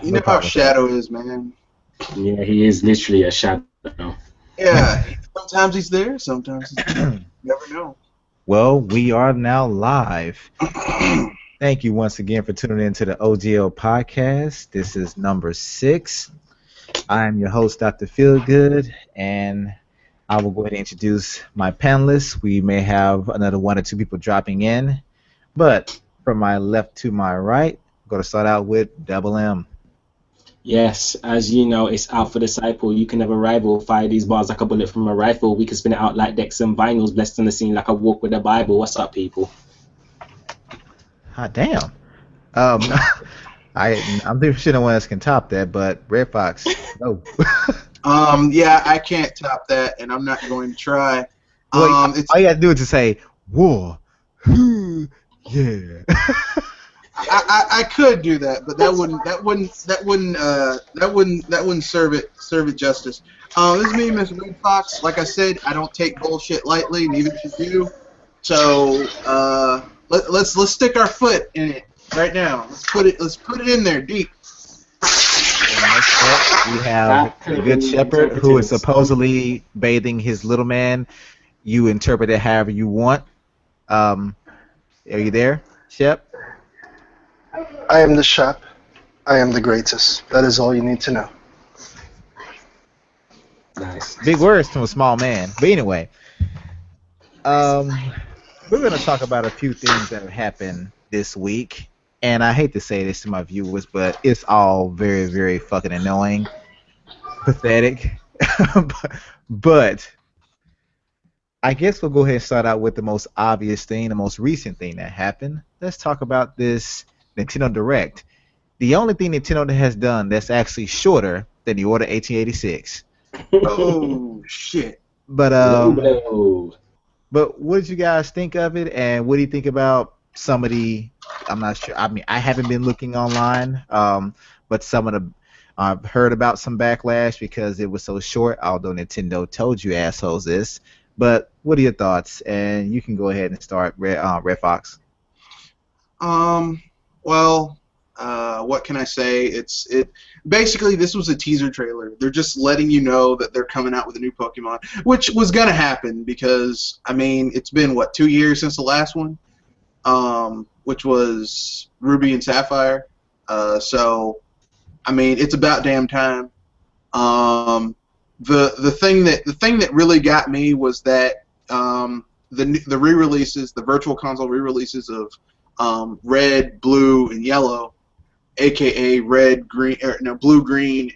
You know how Shadow is, man. Yeah, he is literally a shadow. Yeah, sometimes he's there, sometimes he's there. You never know. Well, we are now live. Thank you once again for tuning in to the OGL Podcast. This is number 6. I am your host, Dr. Feelgood, and I will go ahead and introduce my panelists. We may have another 1 or 2 people dropping in, but from my left to my right, I'm going to start out with Double M. Yes, as you know, it's Alpha Disciple. You can never rival. Fire these bars like a bullet from a rifle. We can spin it out like decks and vinyls. Blessed on the scene like a walk with the Bible. What's up, people? Hot damn. I'm thinking sure no one else can top that, but Red Fox, no. Yeah, I can't top that, and I'm not going to try. Well, all you got to do is just say war. Yeah. I could do that, but that wouldn't serve it justice. This is me, Mr. Red Fox. Like I said, I don't take bullshit lightly, neither should you. So let's stick our foot in it right now. Let's put it in there deep. We have the Good Shepherd, who is supposedly bathing his little man. You interpret it however you want. Are you there, Shep? I am the Shep. I am the greatest. That is all you need to know. Nice. Big words from a small man. But anyway, we're going to talk about a few things that have happened this week. And I hate to say this to my viewers, but it's all very, very fucking annoying. Pathetic. But I guess we'll go ahead and start out with the most obvious thing, the most recent thing that happened. Let's talk about this Nintendo Direct. The only thing Nintendo has done that's actually shorter than the Order 1886. Oh shit! But what did you guys think of it, and what do you think about some of the? I'm not sure. I mean, I haven't been looking online, but some of the I've heard about some backlash because it was so short. Although Nintendo told you assholes this, but what are your thoughts? And you can go ahead and start, Red Fox. Well, what can I say? Basically, this was a teaser trailer. They're just letting you know that they're coming out with a new Pokemon, which was gonna happen because I mean it's been what 2 years since the last one, which was Ruby and Sapphire. So I mean it's about damn time. The thing that really got me was that the re-releases, the Virtual Console re-releases of Red, Blue, and Yellow, aka Red, Green, Blue, Green,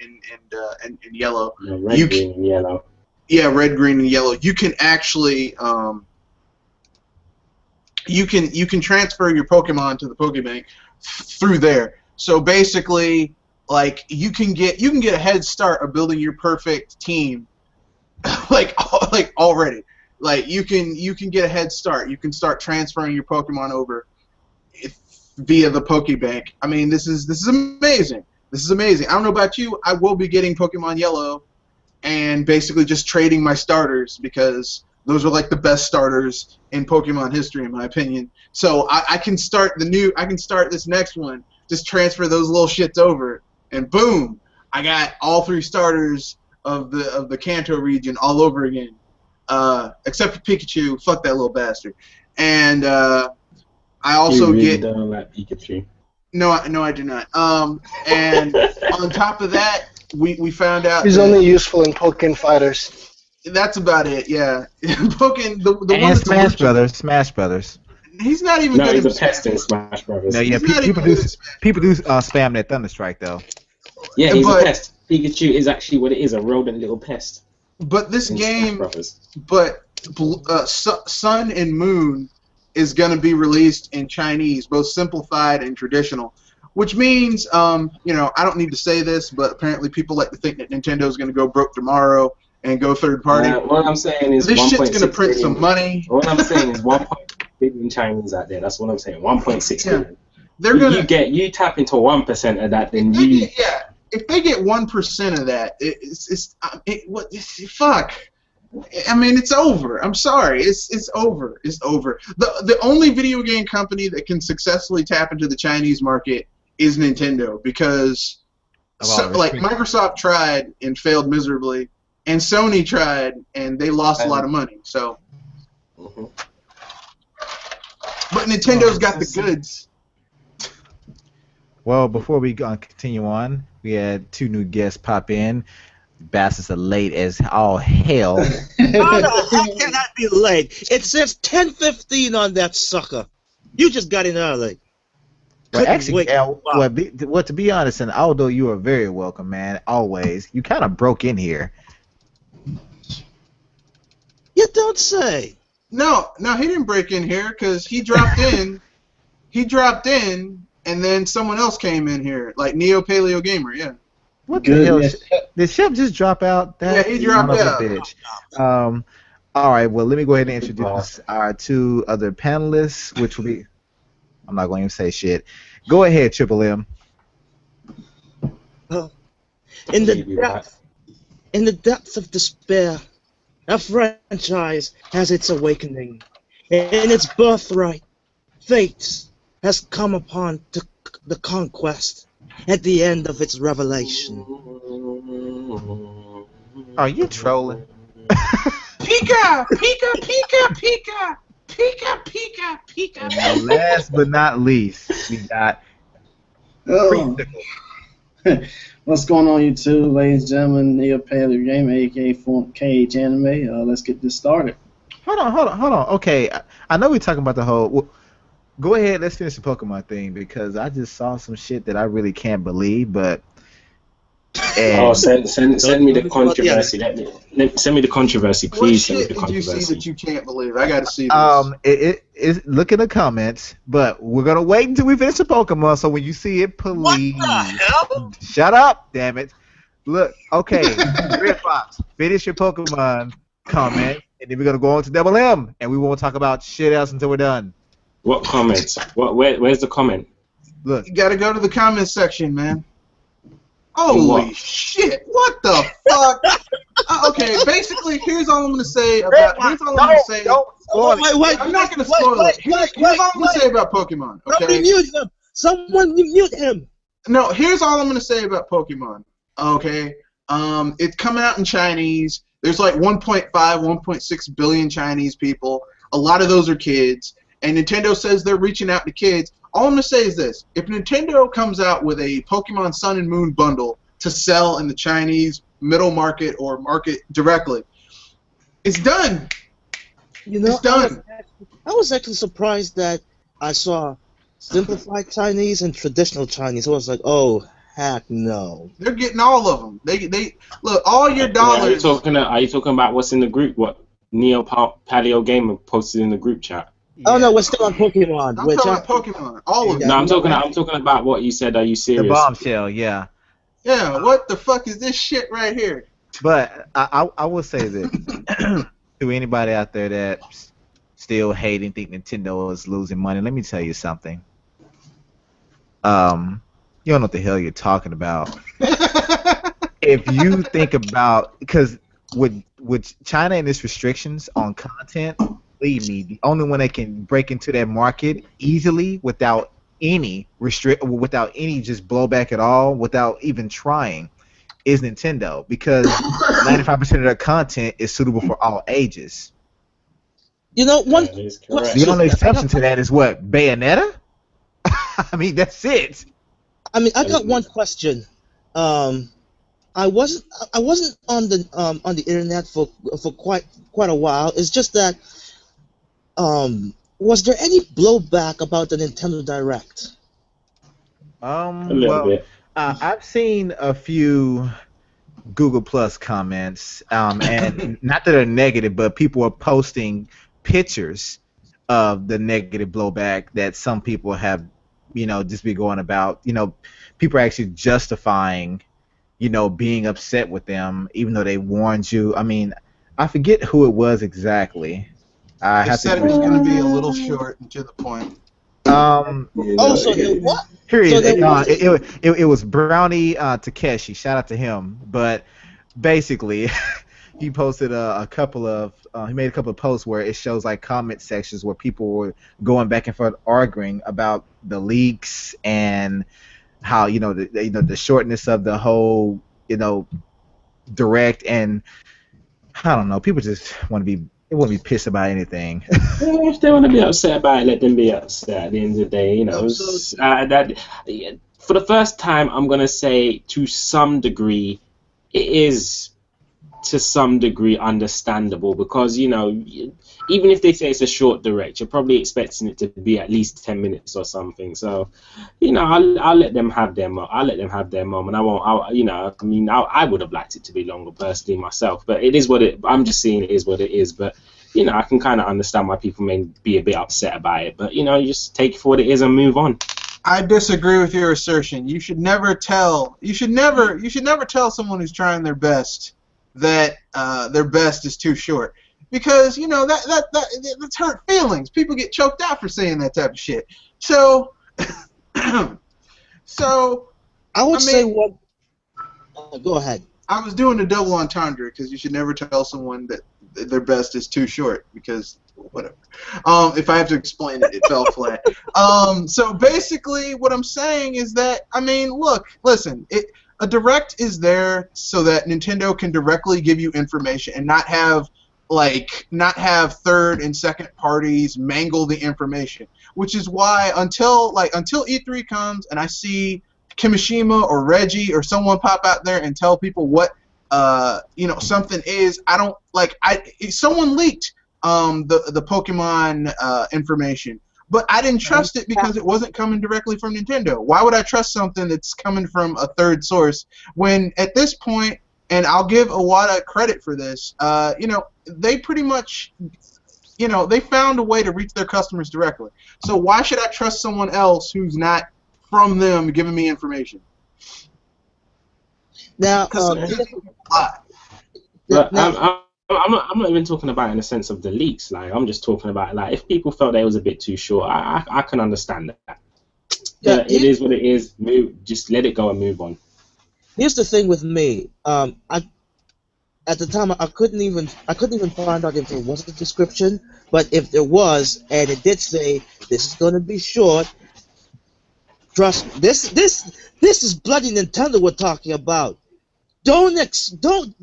and Yellow. No, red, green, and yellow. Yeah, Red, Green, and Yellow. You can actually you can transfer your Pokemon to the Pokebank through there. So basically, like you can get a head start of building your perfect team, like already. Like you can get a head start. You can start transferring your Pokemon over via the Pokebank. I mean, this is amazing. This is amazing. I don't know about you. I will be getting Pokemon Yellow and basically just trading my starters because those are like the best starters in Pokemon history, in my opinion. So I can start this next one. Just transfer those little shits over, and boom, I got all 3 starters of the Kanto region all over again. Except for Pikachu. Fuck that little bastard. And I also you really get. don't like Pikachu. No, I do not. And on top of that, we found out he's only useful in Pokken Fighters. That's about it. Yeah, Pokken the and one Smash Brothers. He's not even. No, good he's a at pest in Smash Brothers. No, yeah, people do spam that Thunder Strike though. Yeah, he's a pest. Pikachu is actually what it is, a rodent little pest. But this game, Sun and Moon is going to be released in Chinese, both simplified and traditional, which means, I don't need to say this, but apparently people like to think that Nintendo is going to go broke tomorrow and go third party. What I'm saying is this shit's going to print some money. What I'm saying is 1.6 billion Chinese out there. That's what I'm saying. 1.6 billion. They're gonna you tap into 1% of that, then if they get 1% of that, fuck. I mean, it's over. I'm sorry. It's over. It's over. The only video game company that can successfully tap into the Chinese market is Nintendo because So, like Microsoft tried and failed miserably, and Sony tried and they lost a lot of money. So, but Nintendo's got the goods. Well, before we continue on, we had 2 new guests pop in. Bastards are late as all hell. How the heck can that be late? It says 10:15 on that sucker. You just got in early. Well, actually, to be honest, and although you are very welcome, man, always, you kind of broke in here. You don't say. No, he didn't break in here because he dropped in. He dropped in, and then someone else came in here, like Neo Paleo Gamer, yeah. What the hell? Did Chef just drop out? Yeah, he dropped out. Bitch. All right, well, let me go ahead and introduce our 2 other panelists, which will be... I'm not going to even say shit. Go ahead, Triple M. In the depths of despair, a franchise has its awakening. In its birthright, fate has come upon the conquest at the end of its revelation. Are you trolling? Pika! Pika! Pika! Pika! Pika! Pika! Pika! And last but not least, we got What's going on, you two, ladies and gentlemen? Neo Paleo Gamer, aka KH Anime. Let's get this started. Hold on. Okay, I know we're talking about the whole... Well, go ahead, let's finish the Pokemon thing, because I just saw some shit that I really can't believe, but... send me the controversy. Send me the controversy, please. What shit did you see that you can't believe? I gotta see this. Look in the comments, but we're gonna wait until we finish the Pokemon. So when you see it, please shut up, damn it. Look, okay, Red Fox, finish your Pokemon comment, and then we're gonna go on to Double M, and we won't talk about shit else until we're done. What comments? Where's the comment? Look, you gotta go to the comments section, man. Holy shit! What the fuck? Okay, basically, here's all I'm gonna say about. Here's all I'm gonna say. Wait, I'm not gonna spoil it. Here's all I'm gonna say about Pokemon. Okay. Someone mute him. No, here's all I'm gonna say about Pokemon. Okay. It's coming out in Chinese. There's like 1.5, 1.6 billion Chinese people. A lot of those are kids, and Nintendo says they're reaching out to kids. All I'm going to say is this. If Nintendo comes out with a Pokemon Sun and Moon bundle to sell in the Chinese middle market or market directly, it's done. It's done. I was actually surprised that I saw simplified Chinese and traditional Chinese. I was like, oh, heck no. They're getting all of them. They look, all your dollars. Are you talking about what's in the group? What Neo Paleo Gamer posted in the group chat? Oh no, we're still on Pokemon. I'm talking about Pokemon. All of them. No, I'm talking about what you said. Are you serious? The bombshell, yeah. Yeah, what the fuck is this shit right here? But I will say this to anybody out there that's still hating, think Nintendo is losing money. Let me tell you something. You don't know what the hell you're talking about. If you think about, because with China and its restrictions on content. Believe me, the only one that can break into that market easily without any just blowback at all, without even trying, is Nintendo, because 95% of their content is suitable for all ages. You know, the only exception to that is what, Bayonetta? I mean, that's it. I mean, I got one question. I wasn't on the internet for quite a while. It's just that. Was there any blowback about the Nintendo Direct? A little bit. I've seen a few Google Plus comments, and not that they're negative, but people are posting pictures of the negative blowback that some people have, just be going about. People are actually justifying, being upset with them, even though they warned you. I mean, I forget who it was exactly. They said it was going to be a little short and to the point. So what? Period. It was Brownie Takeshi. Shout out to him. But basically, he posted a couple of he made a couple of posts where it shows like comment sections where people were going back and forth arguing about the leaks and how the shortness of the whole direct, and I don't know, people just want to be pissed about anything. Yeah, if they want to be upset about it, let them be upset. At the end of the day, for the first time, I'm gonna say to some degree, it is to some degree understandable, because even if they say it's a short direct, you're probably expecting it to be at least 10 minutes or something. So I'll let them have their moment. I would have liked it to be longer personally myself, but it is what it I'm just saying it is what it is. But I can kind of understand why people may be a bit upset about it, but you just take it for what it is and move on. I disagree with your assertion. You should never tell someone who's trying their best that their best is too short, because that's hurt feelings. People get choked out for saying that type of shit. So I would say what. Go ahead. I was doing a double entendre, because you should never tell someone that their best is too short, because whatever. If I have to explain it, it fell flat. So basically, what I'm saying is that listen. A direct is there so that Nintendo can directly give you information and not have third and second parties mangle the information. Which is why until E3 comes and I see Kimishima or Reggie or someone pop out there and tell people what something is, I don't someone leaked the Pokemon information. But I didn't trust it because it wasn't coming directly from Nintendo. Why would I trust something that's coming from a third source when at this point, and I'll give Iwata credit for this, they pretty much, they found a way to reach their customers directly. So why should I trust someone else who's not from them giving me information? Now, I'm not even talking about in the sense of the leaks. I'm just talking about if people felt that it was a bit too short, I can understand that. Yeah, it is what it is. Just let it go and move on. Here's the thing with me. At the time I couldn't even find out if there was a description, but if there was and it did say this is going to be short, trust this is bloody Nintendo we're talking about.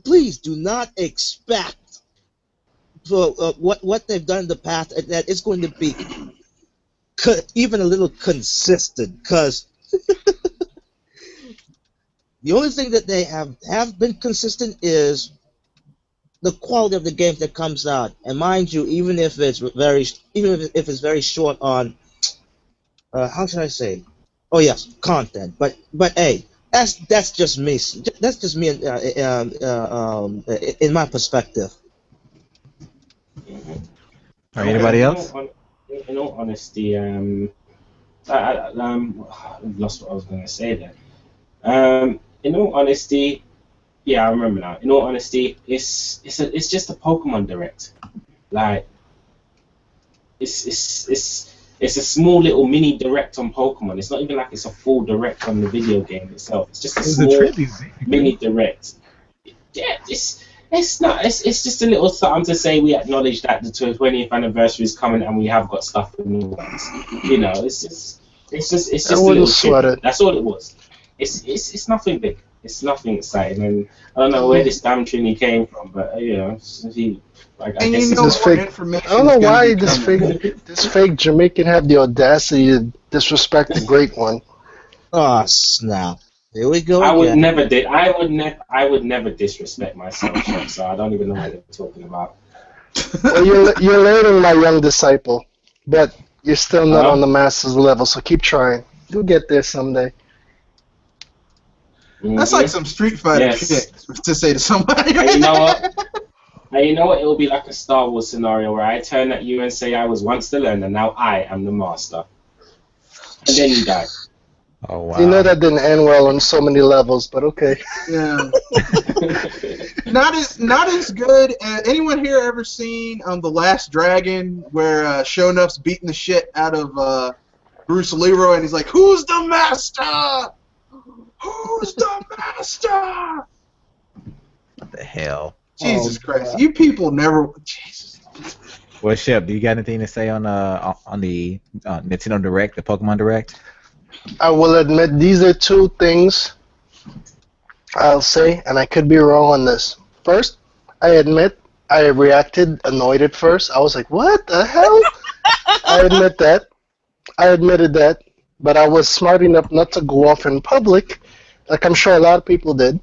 Please do not expect for what they've done in the past that it's going to be even a little consistent, because the only thing that they have been consistent is the quality of the games that comes out. And mind you, even if it's very short on how should I say? Oh yes, content. But hey. That's just me. That's just me in my perspective. All right, anybody else? In all honesty, I lost what I was going to say there. In all honesty, yeah, I remember now. In all honesty, it's just a Pokemon Direct. It's a small little mini direct on Pokemon. It's not even like it's a full direct on the video game itself. It's just a small mini direct. Yeah, it's just a little something to say we acknowledge that the 20th anniversary is coming and we have got stuff for new ones. It's just a little shit. That's all it was. It's nothing big. It's nothing exciting, and I don't know where this damn Trini came from, but I guess I don't know why this fake Jamaican have the audacity to disrespect the great one. Oh snap! Here we go. I would never disrespect myself, so I don't even know what they're talking about. Well, you're learning, my young disciple, but you're still not on the master's level, so keep trying. You'll get there someday. That's like some Street Fighter shit to say to somebody. And you know what? It will be like a Star Wars scenario where I turn at you and say I was once the learner, now I am the master. And then you die. Oh wow. You know that didn't end well on so many levels, but okay. Yeah. Not as good. Anyone here ever seen The Last Dragon, where Sho'nuff's beating the shit out of Bruce Leroy, and he's like, "Who's the master? Who's the master?" What the hell? Jesus Christ! You people never. Jesus. Well, Shep, do you got anything to say on the Nintendo Direct, the Pokemon Direct? I will admit these are two things I'll say, and I could be wrong on this. First, I admit I reacted annoyed at first. I was like, "What the hell?" I admit that. I admitted that, but I was smart enough not to go off in public, like I'm sure a lot of people did.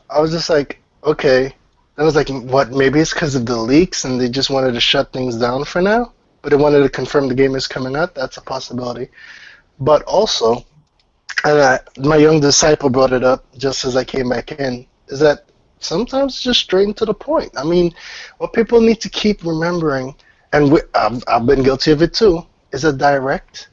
I was just like, okay. I was like, what? Maybe it's because of the leaks, and they just wanted to shut things down for now. But they wanted to confirm the game is coming out. That's a possibility. But also, and my young disciple brought it up just as I came back in, is that sometimes just straight and to the point. I mean, what people need to keep remembering, and I've been guilty of it too, is a direct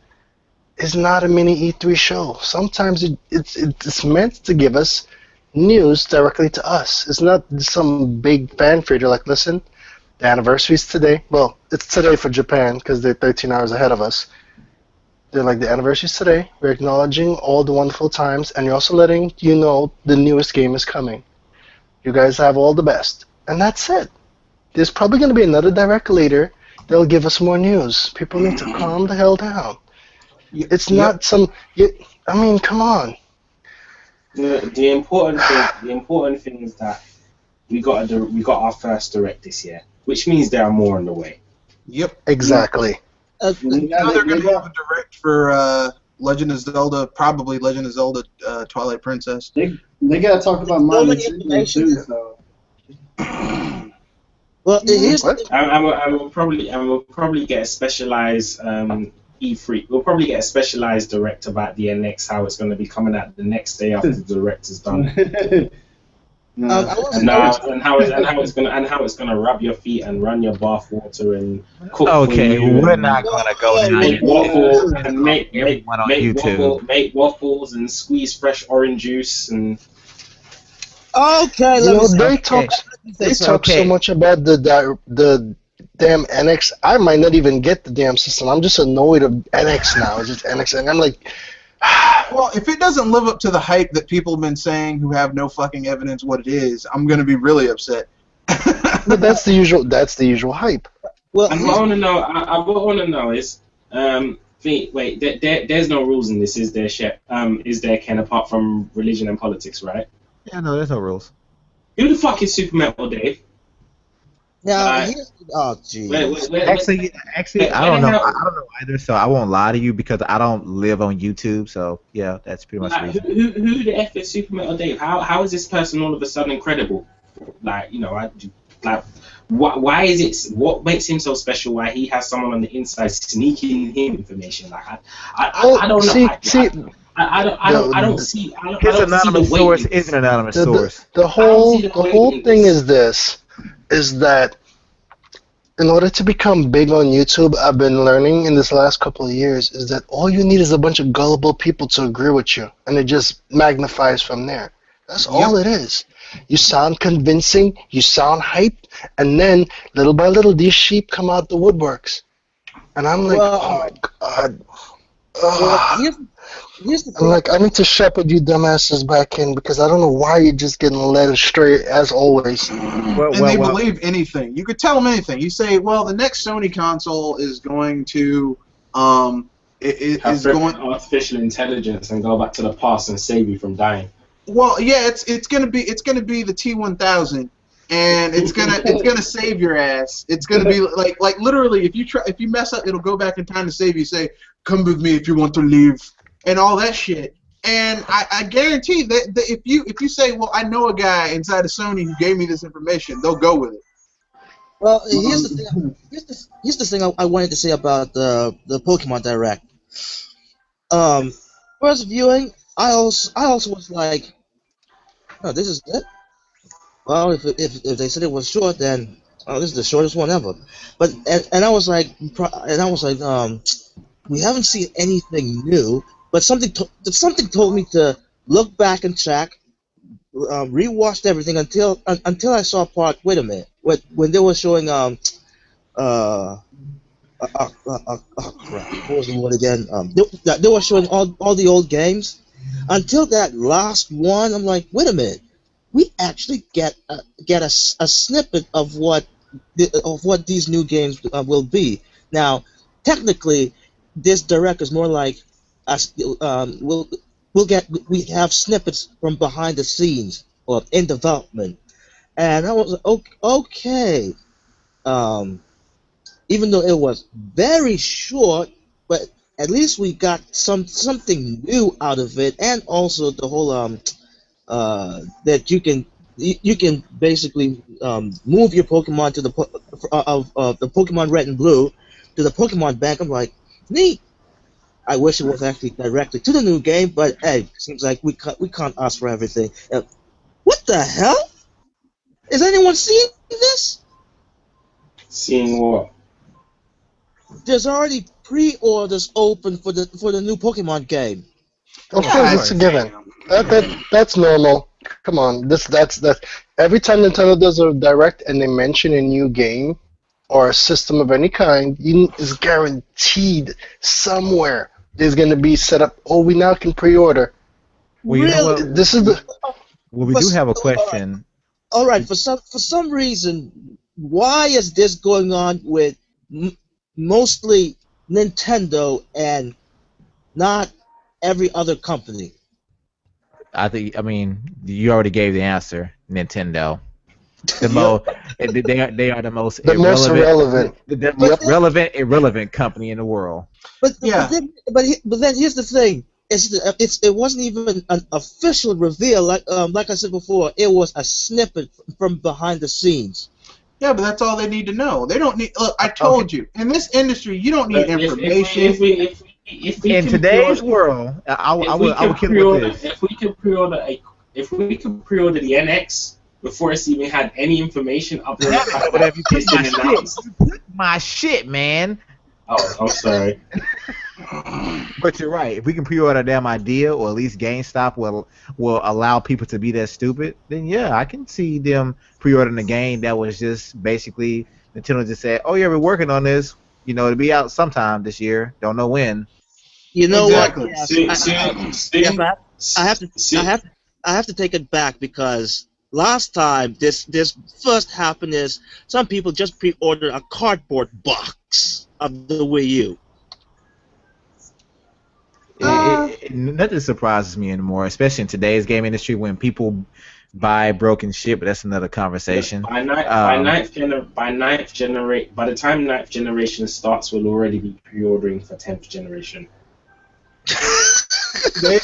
is not a mini E3 show. Sometimes it's meant to give us news directly to us. It's not some big fanfare. They're like, listen, the anniversary's today. Well, it's today for Japan because they're 13 hours ahead of us. They're like, the anniversary's today. We're acknowledging all the wonderful times, and you're also letting you know the newest game is coming. You guys have all the best. And that's it. There's probably going to be another direct later. They'll give us more news. People need to calm the hell down. It's not some... I mean, come on. The important thing is that we got our first direct this year, which means there are more on the way. Yep. Exactly. Now they're going to have a direct for Legend of Zelda, probably Legend of Zelda Twilight Princess. They got to talk about monetization too, so. Well, here's and we'll probably get a specialized E3. We'll probably get a specialized direct about the NX, how it's going to be coming out the next day after the direct is done. And how it's gonna rub your feet and run your bath water and cook for you. We're not gonna go down make waffles and make YouTube. waffles and squeeze fresh orange juice and. Okay, they talk so much about the damn NX. I might not even get the damn system. I'm just annoyed of NX now. It's just NX, and I'm like. Well, if it doesn't live up to the hype that people have been saying who have no fucking evidence what it is, I'm going to be really upset. But that's the usual hype. Well, what I want to know is, wait, there's no rules in this, is there, Shep? Is there, Ken, apart from religion and politics, right? Yeah, no, there's no rules. Who the fuck is Super Metal Dave? Now, oh, geez. Actually, I don't know. I don't know either, so I won't lie to you because I don't live on YouTube. So yeah, that's pretty much the reason. Who the F is Super Metal Dave? How is this person all of a sudden incredible? Like, why is it? What makes him so special? Why he has someone on the inside sneaking him information? Like, I don't know. I don't see. His anonymous source is an anonymous source. The whole thing is this. Is that in order to become big on YouTube, I've been learning in this last couple of years, is that all you need is a bunch of gullible people to agree with you, and it just magnifies from there. That's all it is. You sound convincing, you sound hyped, and then, little by little, these sheep come out the woodworks. And I'm like, oh my god. Here's the I'm like, I need to shepherd you dumbasses back in because I don't know why you're just getting led astray as always. They believe anything. You could tell them anything. You say, well, the next Sony console is going to artificial intelligence and go back to the past and save you from dying. Well, yeah, it's gonna be the T1000, and it's gonna save your ass. It's gonna be like literally, if you mess up, it'll go back in time to save you. Say, come with me if you want to leave. And all that shit, and I guarantee that if you say, well, I know a guy inside of Sony who gave me this information, they'll go with it. Well, here's the thing. Here's the thing I wanted to say about the Pokemon Direct. First viewing, I also was like, oh, this is it. Well, if they said it was short, then this is the shortest one ever. But and I was like, we haven't seen anything new. But something told me to look back and check, rewatched everything until I saw part. Wait a minute, when they were showing crap, what was the word again? They were showing all the old games until that last one. I'm like, wait a minute, we actually get a snippet of what these new games will be. Now, technically, this direct is more like we have snippets from behind the scenes or in development, and I was like, okay. Even though it was very short, but at least we got something new out of it, and also the whole that you can basically move your Pokemon to the the Pokemon Red and Blue to the Pokemon Bank. I'm like, neat. I wish it was actually directly to the new game, but hey, seems like we can't ask for everything. What the hell? Is anyone seeing this? Seeing what? There's already pre-orders open for the new Pokemon game. Of course, it's a given. That's normal. Come on, that's every time Nintendo does a direct and they mention a new game or a system of any kind, is guaranteed somewhere there's going to be set up. Oh, we now can pre-order. Well, you know what? This is the. Well, we do have a question. All right, for some reason, why is this going on with mostly Nintendo and not every other company? I mean, you already gave the answer. Nintendo. They are the most irrelevant. The most irrelevant company in the world. But then here's the thing: it wasn't even an official reveal. Like I said before, it was a snippet from behind the scenes. Yeah, but that's all they need to know. They don't need. Look, I told you, in this industry, you don't need information. If we in today's world, I would kill with this. If we could pre-order the NX before it's even had any information up there, whatever you put my shit, man. Oh, I'm sorry. But you're right. If we can pre-order a damn idea, or at least GameStop will allow people to be that stupid, then yeah, I can see them pre-ordering a game that was just basically Nintendo just said, "Oh yeah, we're working on this. You know, it'll be out sometime this year. Don't know when." You know exactly. what? I have to take it back because last time this first happened is some people just pre-ordered a cardboard box of the Wii U. Nothing surprises me anymore, especially in today's game industry when people buy broken shit. But that's another conversation. By the time ninth generation starts, we'll already be pre-ordering for 10th generation.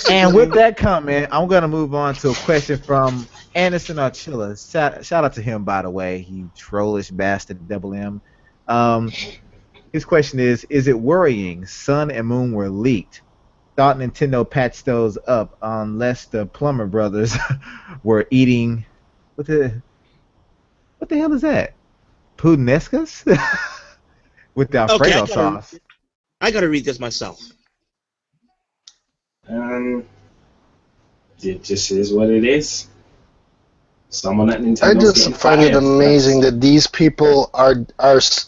And with that comment, I'm gonna move on to a question from Anderson Archilla. Shout out to him, by the way. He trollish bastard, double M. His question is it worrying Sun and Moon were leaked? Thought Nintendo patched those up unless the Plumber brothers were eating what the hell is that? Pudinescas? With the Alfredo sauce. I gotta read this myself. It just is what it is. Someone at Nintendo. I just find it amazing that these people are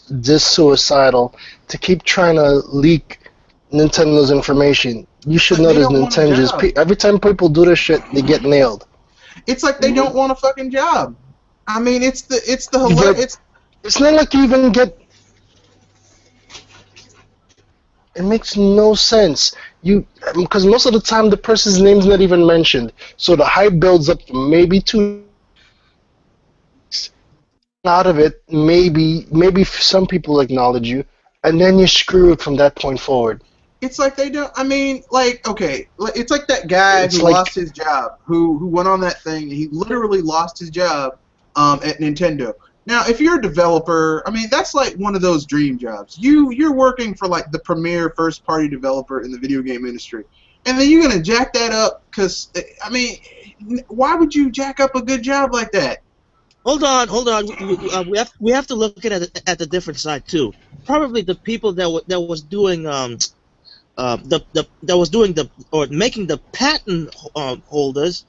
this suicidal to keep trying to leak Nintendo's information. You should know that Nintendo's every time people do this shit, they get nailed. It's like they don't want a fucking job. I mean, it's not like you even get. It makes no sense. Because most of the time the person's name's not even mentioned, so the hype builds up for maybe 2. Out of it, maybe some people acknowledge you, and then you're screwed from that point forward. It's like they don't. I mean, like, okay, it's like that guy who lost his job, who went on that thing. He literally lost his job at Nintendo. Now, if you're a developer, I mean, that's like one of those dream jobs. You're working for like the premier first-party developer in the video game industry, and then you're gonna jack that up because, I mean, why would you jack up a good job like that? Hold on. We have to look at the different side too. Probably the people that was doing making the patent holders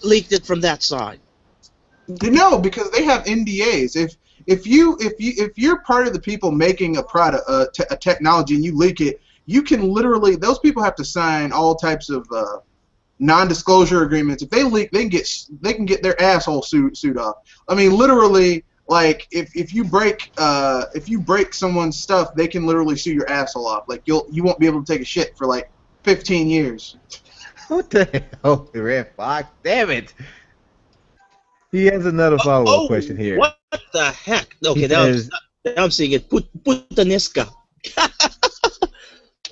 leaked it from that side. No, because they have NDAs. If you're part of the people making a product, a technology, and you leak it, you can literally, those people have to sign all types of non-disclosure agreements. If they leak, they can get their asshole sued off. I mean, literally, like if you break someone's stuff, they can literally sue your asshole off. Like you won't be able to take a shit for like 15 years. What the hell, Red Fox? Damn it! He has another follow-up question here. What the heck? Okay, He says, now I'm seeing it. Putaniska.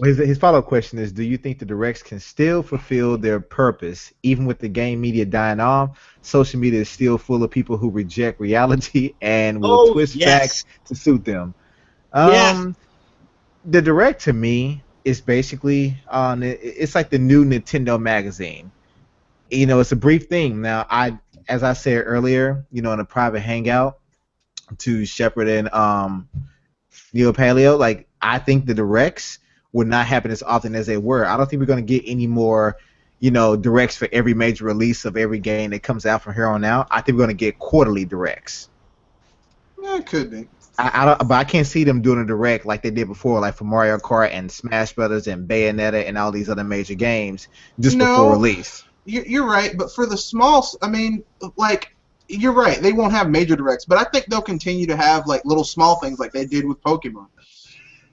his follow-up question is, do you think the directs can still fulfill their purpose even with the game media dying off? Social media is still full of people who reject reality and will twist facts to suit them. The direct to me is basically it's like the new Nintendo magazine. You know, it's a brief thing. Now, as I said earlier, you know, in a private hangout to Shepherd and Neo Paleo, like, I think the directs would not happen as often as they were. I don't think we're going to get any more, you know, directs for every major release of every game that comes out from here on out. I think we're going to get quarterly directs. Yeah, it could be. But I can't see them doing a direct like they did before, like for Mario Kart and Smash Brothers and Bayonetta and all these other major games just before release. You're right, but for the small, I mean, like, you're right. They won't have major directs, but I think they'll continue to have like little small things like they did with Pokemon.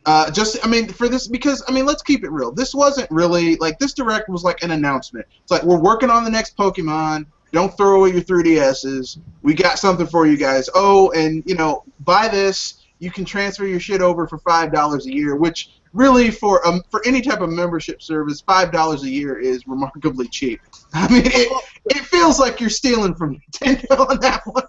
For this, because, I mean, let's keep it real. This wasn't really, like, this direct was like an announcement. It's like, we're working on the next Pokemon. Don't throw away your 3DSs. We got something for you guys. Oh, and, you know, buy this. You can transfer your shit over for $5 a year, which really for any type of membership service, $5 a year is remarkably cheap. I mean, it feels like you're stealing from Nintendo on that one.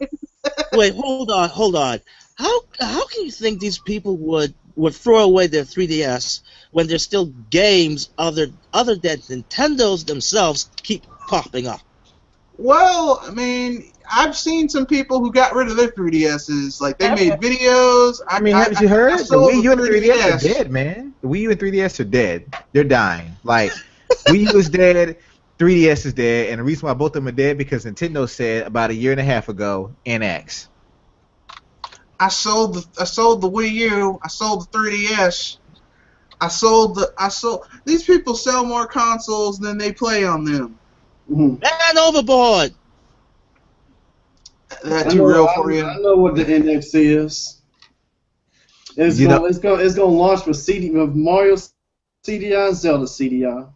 Wait, hold on. How can you think these people would throw away their 3DS when there's still games other than Nintendo's themselves keep popping up? Well, I mean, I've seen some people who got rid of their 3DSs. Like, they made videos. I mean, haven't you heard? The Wii U and 3DS are dead, man. The Wii U and 3DS are dead. They're dying. Like, Wii U is dead, 3DS is dead, and the reason why both of them are dead because Nintendo said about a year and a half ago, NX. I sold the Wii U. I sold the 3DS. I sold. These people sell more consoles than they play on them. Man overboard. That's too real for you. I know what the NX is. It's gonna launch with Mario CDI and Zelda CDI.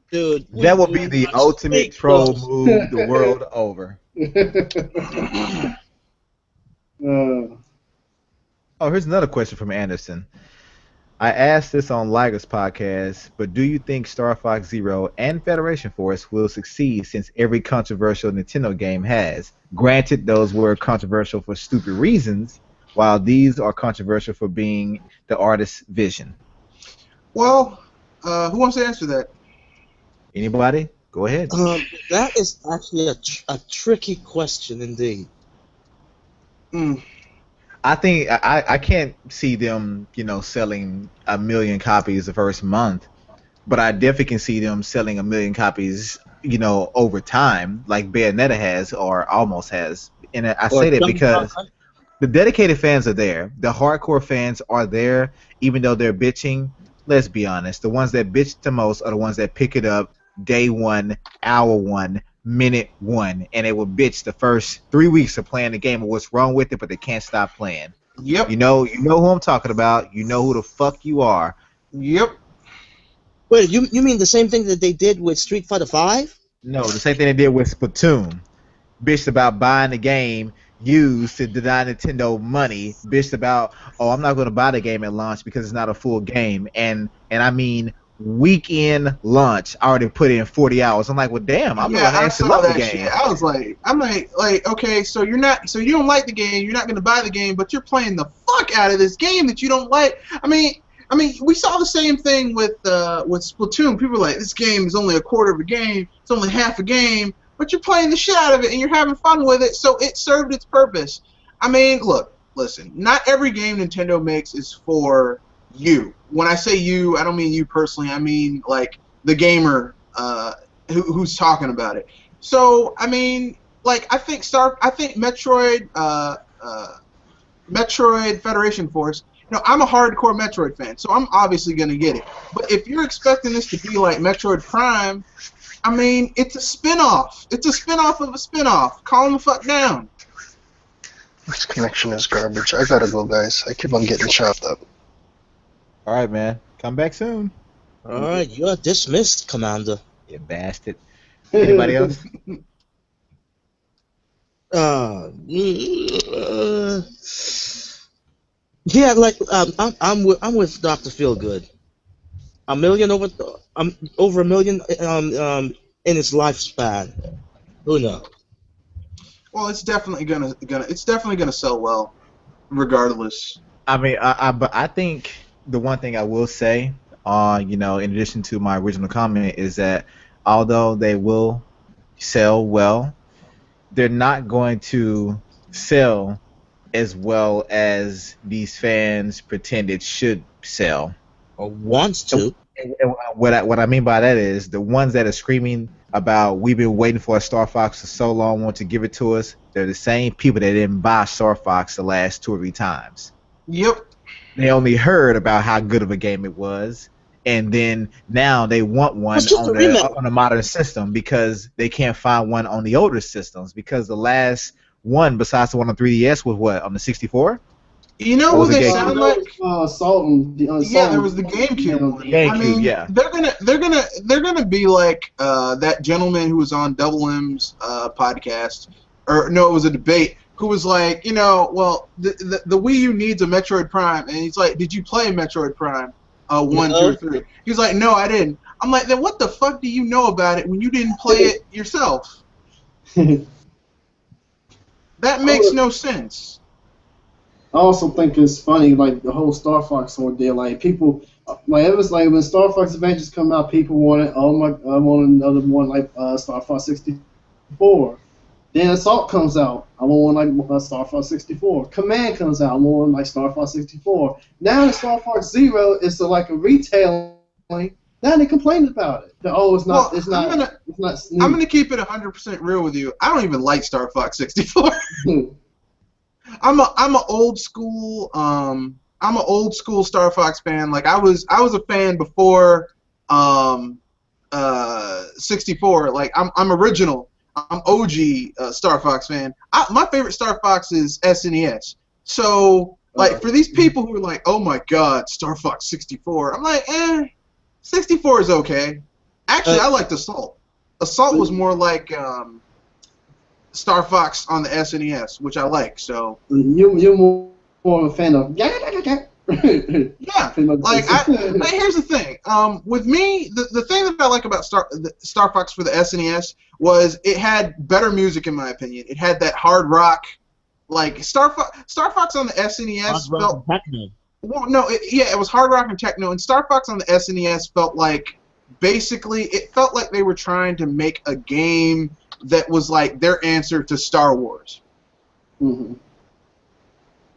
Dude, that will be the ultimate troll move the world over. Oh, here's another question from Anderson. I asked this on Liger's podcast, but do you think Star Fox Zero and Federation Force will succeed since every controversial Nintendo game has? Granted, those were controversial for stupid reasons, while these are controversial for being the artist's vision. Well, who wants to answer that? Anybody? Go ahead. That is actually a tricky question indeed. I think I can't see them, you know, selling 1 million copies the first month, but I definitely can see them selling 1 million copies, you know, over time, like Bayonetta has or almost has. And I say that because the dedicated fans are there. The hardcore fans are there, even though they're bitching. Let's be honest. The ones that bitch the most are the ones that pick it up day one, hour one, minute one, and they will bitch the first 3 weeks of playing the game of what's wrong with it, but they can't stop playing. Yep. You know who I'm talking about. You know who the fuck you are. Yep. Wait, you mean the same thing that they did with Street Fighter V? No, the same thing they did with Splatoon. Bitched about buying the game used to deny Nintendo money. Bitched about, oh, I'm not going to buy the game at launch because it's not a full game. And I mean, weekend launch, I already put in 40 hours. I'm like, well, damn, I'm not gonna actually love the game. Shit. I was like, okay, so you don't like the game, you're not gonna buy the game, but you're playing the fuck out of this game that you don't like. I mean, we saw the same thing with Splatoon. People were like, this game is only a quarter of a game, it's only half a game, but you're playing the shit out of it and you're having fun with it, so it served its purpose. I mean, look, listen, not every game Nintendo makes is for you. When I say you, I don't mean you personally. I mean like the gamer who's talking about it. So I mean, like I think Metroid Federation Force. You know, I'm a hardcore Metroid fan, so I'm obviously gonna get it. But if you're expecting this to be like Metroid Prime, I mean, it's a spin-off. It's a spin-off of a spin-off. Calm the fuck down. This connection is garbage. I gotta go, guys. I keep on getting chopped up. All right, man. Come back soon. All right, you're dismissed, Commander. You bastard. Anybody else? Yeah, like I'm with Dr. Feelgood. Over a million in its lifespan. Who knows? Well, it's definitely gonna sell well, regardless. I mean, but I think the one thing I will say, in addition to my original comment, is that although they will sell well, they're not going to sell as well as these fans pretend it should sell. Or wants to. And what I mean by that is the ones that are screaming about we've been waiting for a Star Fox for so long, want to give it to us. They're the same people that didn't buy Star Fox the last 2 or 3 times. Yep. They only heard about how good of a game it was, and then now they want one on a modern system because they can't find one on the older systems because the last one besides the one on 3DS was what, on the 64? You know who they sound like? Yeah, there was the GameCube one. GameCube, yeah. They're gonna be like that gentleman who was on Double M's podcast, or no, it was a debate. Who was like, the Wii U needs a Metroid Prime, and he's like, did you play Metroid Prime 1, 2, or 3? He's like, no, I didn't. I'm like, then what the fuck do you know about it when you didn't play it yourself? That makes no sense. I also think it's funny, like the whole Star Fox ordeal. Like people, like it was like when Star Fox Adventures come out, people wanted, I want another one like Star Fox 64. Then Assault comes out, I want one like Star Fox 64. Command comes out, I want one like Star Fox 64. Now in Star Fox Zero, it's like a retailing. Now they complain about it. It's not. It's not. I'm gonna keep it 100% real with you. I don't even like Star Fox 64. I'm a old school Star Fox fan. Like I was a fan before 64. Like I'm original. I'm OG Star Fox fan. My favorite Star Fox is SNES. So like for these people who are like, oh my god, Star Fox 64, I'm like, 64 is okay. Actually, I liked Assault. Assault was more like Star Fox on the SNES, which I like. So you're more a fan of yeah. Like here's the thing. With me, the thing that I like about Star Fox for the SNES was it had better music in my opinion. It had that hard rock, like Star Fox on the SNES felt. Well, no, it was hard rock and techno, and Star Fox on the SNES felt like it felt like they were trying to make a game that was like their answer to Star Wars. Mm-hmm.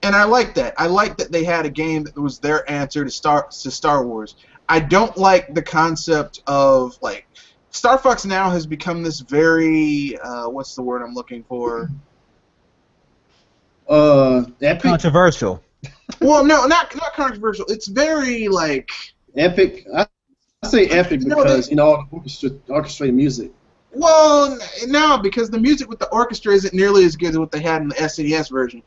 And I like that. I like that they had a game that was their answer to Star Wars. I don't like the concept of like Star Fox now has become this very what's the word I'm looking for? Epic? Controversial. Well, no, not controversial. It's very like epic. I say epic because all the orchestrated music. Well, no, because the music with the orchestra isn't nearly as good as what they had in the SNES version.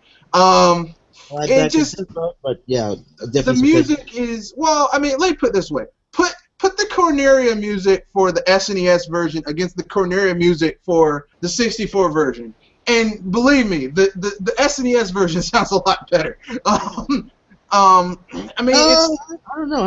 It just, but yeah, the music is, well, I mean, let me put it this way. Put the Corneria music for the SNES version against the Corneria music for the 64 version. And believe me, the SNES version sounds a lot better. I mean, it's, I don't know.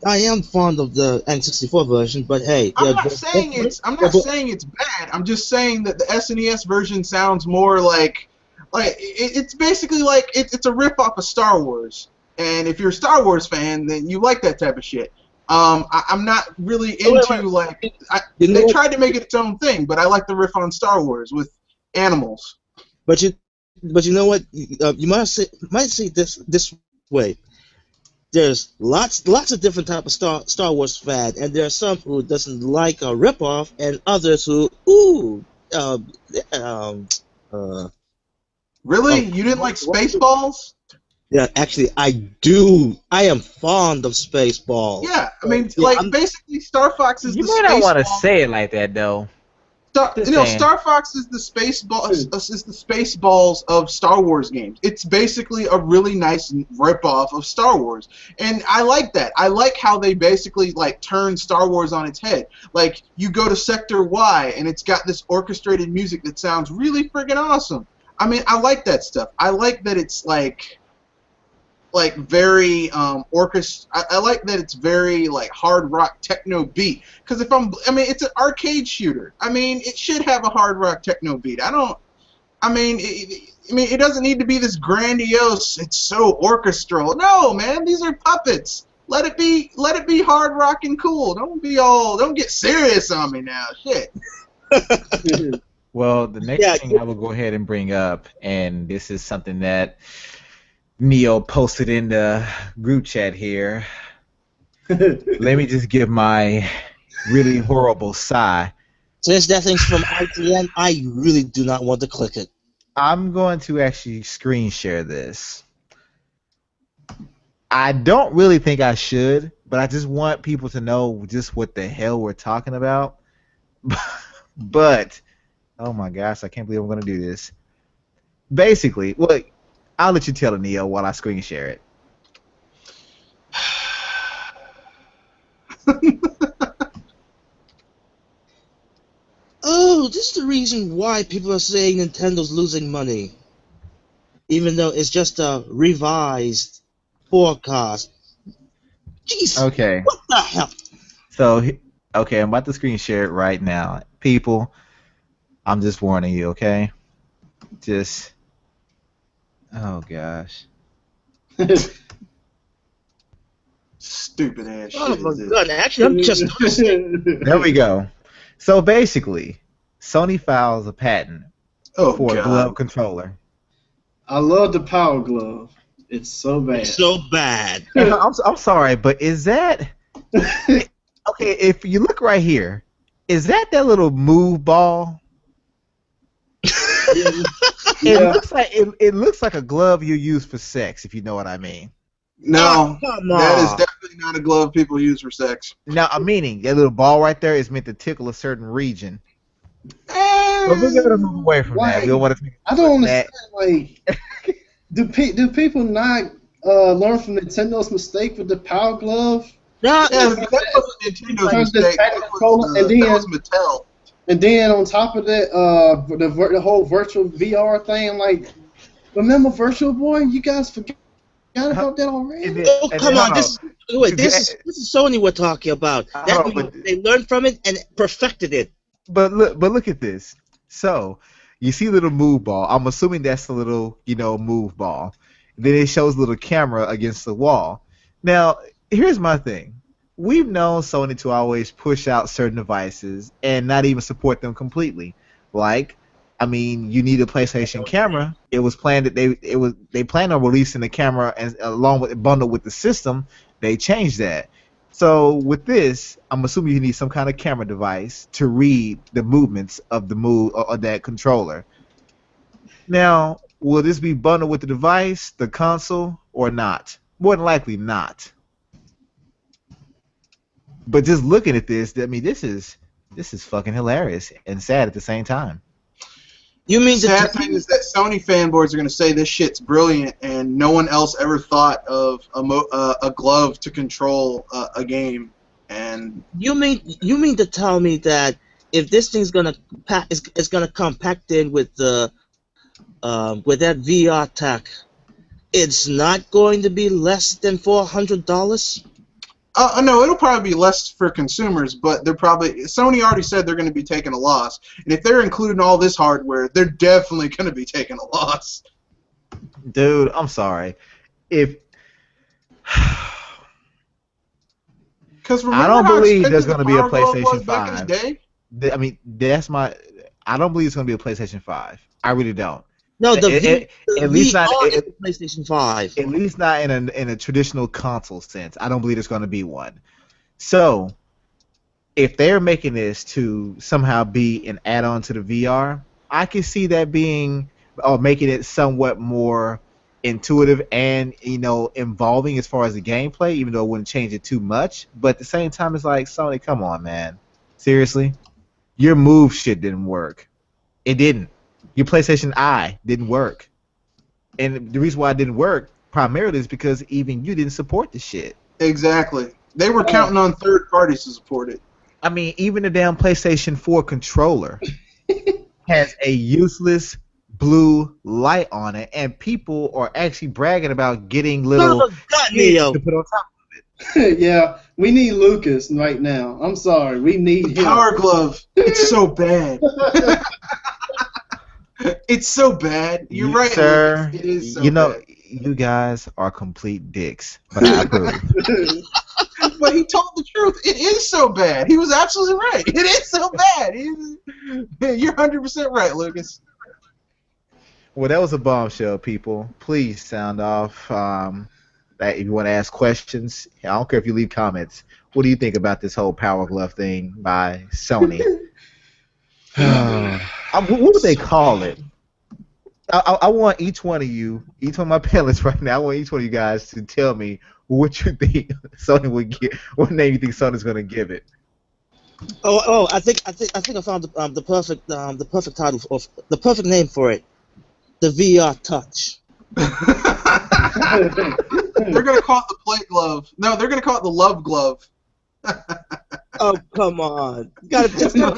I am fond of the N64 version, but hey, I'm not saying it's bad. I'm just saying that the SNES version sounds more like it's basically like it's a rip off of Star Wars. And if you're a Star Wars fan, then you like that type of shit. I'm not really into they tried to make it its own thing, but I like the riff on Star Wars with animals. But you know what? You might see this way. There's lots of different type of Star Wars fan, and there are some who doesn't like a ripoff, and others who Really? You didn't like Spaceballs? Yeah, actually, I do. I am fond of Spaceballs. Yeah, I mean, basically, Star Fox is you the may not want to say it like that, though. Star Fox is the Spaceballs of Star Wars games. It's basically a really nice ripoff of Star Wars, and I like that. I like how they basically like turn Star Wars on its head. Like you go to Sector Y, and it's got this orchestrated music that sounds really friggin' awesome. I mean, I like that stuff. I like that it's like very I like that it's very like hard rock techno beat. Because it's an arcade shooter. I mean, it should have a hard rock techno beat. It doesn't need to be this grandiose. It's so orchestral. No, man, these are puppets. Let it be hard rock and cool. Don't get serious on me now. Shit. Well, the next thing I will go ahead and bring up, and this is something that Neo posted in the group chat here. Let me just give my really horrible sigh. Since that thing's from IGN, I really do not want to click it. I'm going to actually screen share this. I don't really think I should, but I just want people to know just what the hell we're talking about. But, oh my gosh, I can't believe I'm going to do this. Basically, look, I'll let you tell it, Neo, while I screen share it. Oh, this is the reason why people are saying Nintendo's losing money. Even though it's just a revised forecast. Jeez, okay. What the hell? So, okay, I'm about to screen share it right now. People, I'm just warning you, okay? Just... Oh gosh. Stupid ass shit. Oh my god, actually I'm just There we go. So basically, Sony files a patent for a glove controller. I love the Power Glove. It's so bad. It's so bad. I'm sorry, but is that okay? If you look right here, is that little move ball? Yeah. It looks like a glove you use for sex, if you know what I mean. No, that is definitely not a glove people use for sex. Now, I'm meaning that little ball right there is meant to tickle a certain region. But we gotta move away from that. We don't want to. I don't understand. Like, do people not learn from Nintendo's mistake with the Power Glove? No, that wasn't Nintendo's mistake. That was Mattel. And then on top of that, the whole virtual VR thing, like, remember Virtual Boy? You guys forgot about that already? Oh, come on. This is Sony we're talking about. They learned from it and perfected it. But look at this. So, you see little move ball. I'm assuming that's the little, move ball. Then it shows a little camera against the wall. Now, here's my thing. We've known Sony to always push out certain devices and not even support them completely. Like, I mean, you need a PlayStation camera. It was planned that they planned on releasing the camera and along with bundled with the system. They changed that. So with this, I'm assuming you need some kind of camera device to read the movements of of that controller. Now, will this be bundled with the device, the console, or not? More than likely not. But just looking at this, I mean, this is fucking hilarious and sad at the same time. You mean the sad thing is that Sony fanboys are going to say this shit's brilliant, and no one else ever thought of a glove to control a game. And you mean to tell me that if this thing's gonna come packed in with the with that VR tech, it's not going to be less than $400? No, it'll probably be less for consumers, but Sony already said they're going to be taking a loss. And if they're including all this hardware, they're definitely going to be taking a loss. Dude, I'm sorry. I don't believe there's going to be a PlayStation 5. I mean, I don't believe it's going to be a PlayStation 5. I really don't. No, at least not in PlayStation 5. At least not in a traditional console sense. I don't believe there's going to be one. So, if they're making this to somehow be an add-on to the VR, I can see that being or making it somewhat more intuitive and involving as far as the gameplay, even though it wouldn't change it too much. But at the same time, it's like, Sony, come on, man, seriously. Your Move shit didn't work. It didn't. Your PlayStation Eye didn't work. And the reason why it didn't work primarily is because even you didn't support the shit. Exactly. They were counting on third parties to support it. I mean, even the damn PlayStation 4 controller has a useless blue light on it, and people are actually bragging about getting little Neo. to put on top of it. Yeah, we need Lucas right now. I'm sorry, we need him. Power Glove. It's so bad. It's so bad. You're right, sir. Lucas. It is so You know, bad. you guys are complete dicks, but I approve. But he told the truth. It is so bad. He was absolutely right. It is so bad. You're 100% right, Lucas. Well, that was a bombshell, people. Please sound off. That if you want to ask questions, I don't care if you leave comments. What do you think about this whole Power Glove thing by Sony? What would they call it? I want each one of you, each one of my panelists right now, I want each one of you guys to tell me what you think Sony would get. What name you think Sony's going to give it? I think I found the perfect title of the perfect name for it. The VR Touch. They're gonna call it the Play Glove. No, they're gonna call it the Love Glove. Oh, come on. Gotta just Well,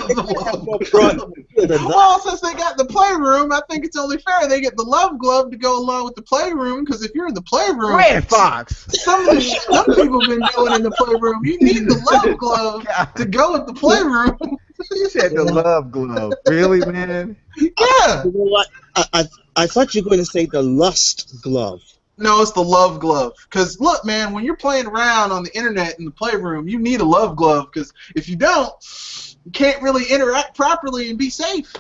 since they got the playroom, I think it's only fair they get the Love Glove to go along with the playroom. Because if you're in the playroom, Red Fox. some people have been doing in the playroom. You need the Love Glove to go with the playroom. You said the Love Glove. Really, man? Yeah. You know what? I thought you were going to say the Lust Glove. No, it's the Love Glove. Because, look, man, when you're playing around on the internet in the playroom, you need a Love Glove. Because if you don't, you can't really interact properly and be safe.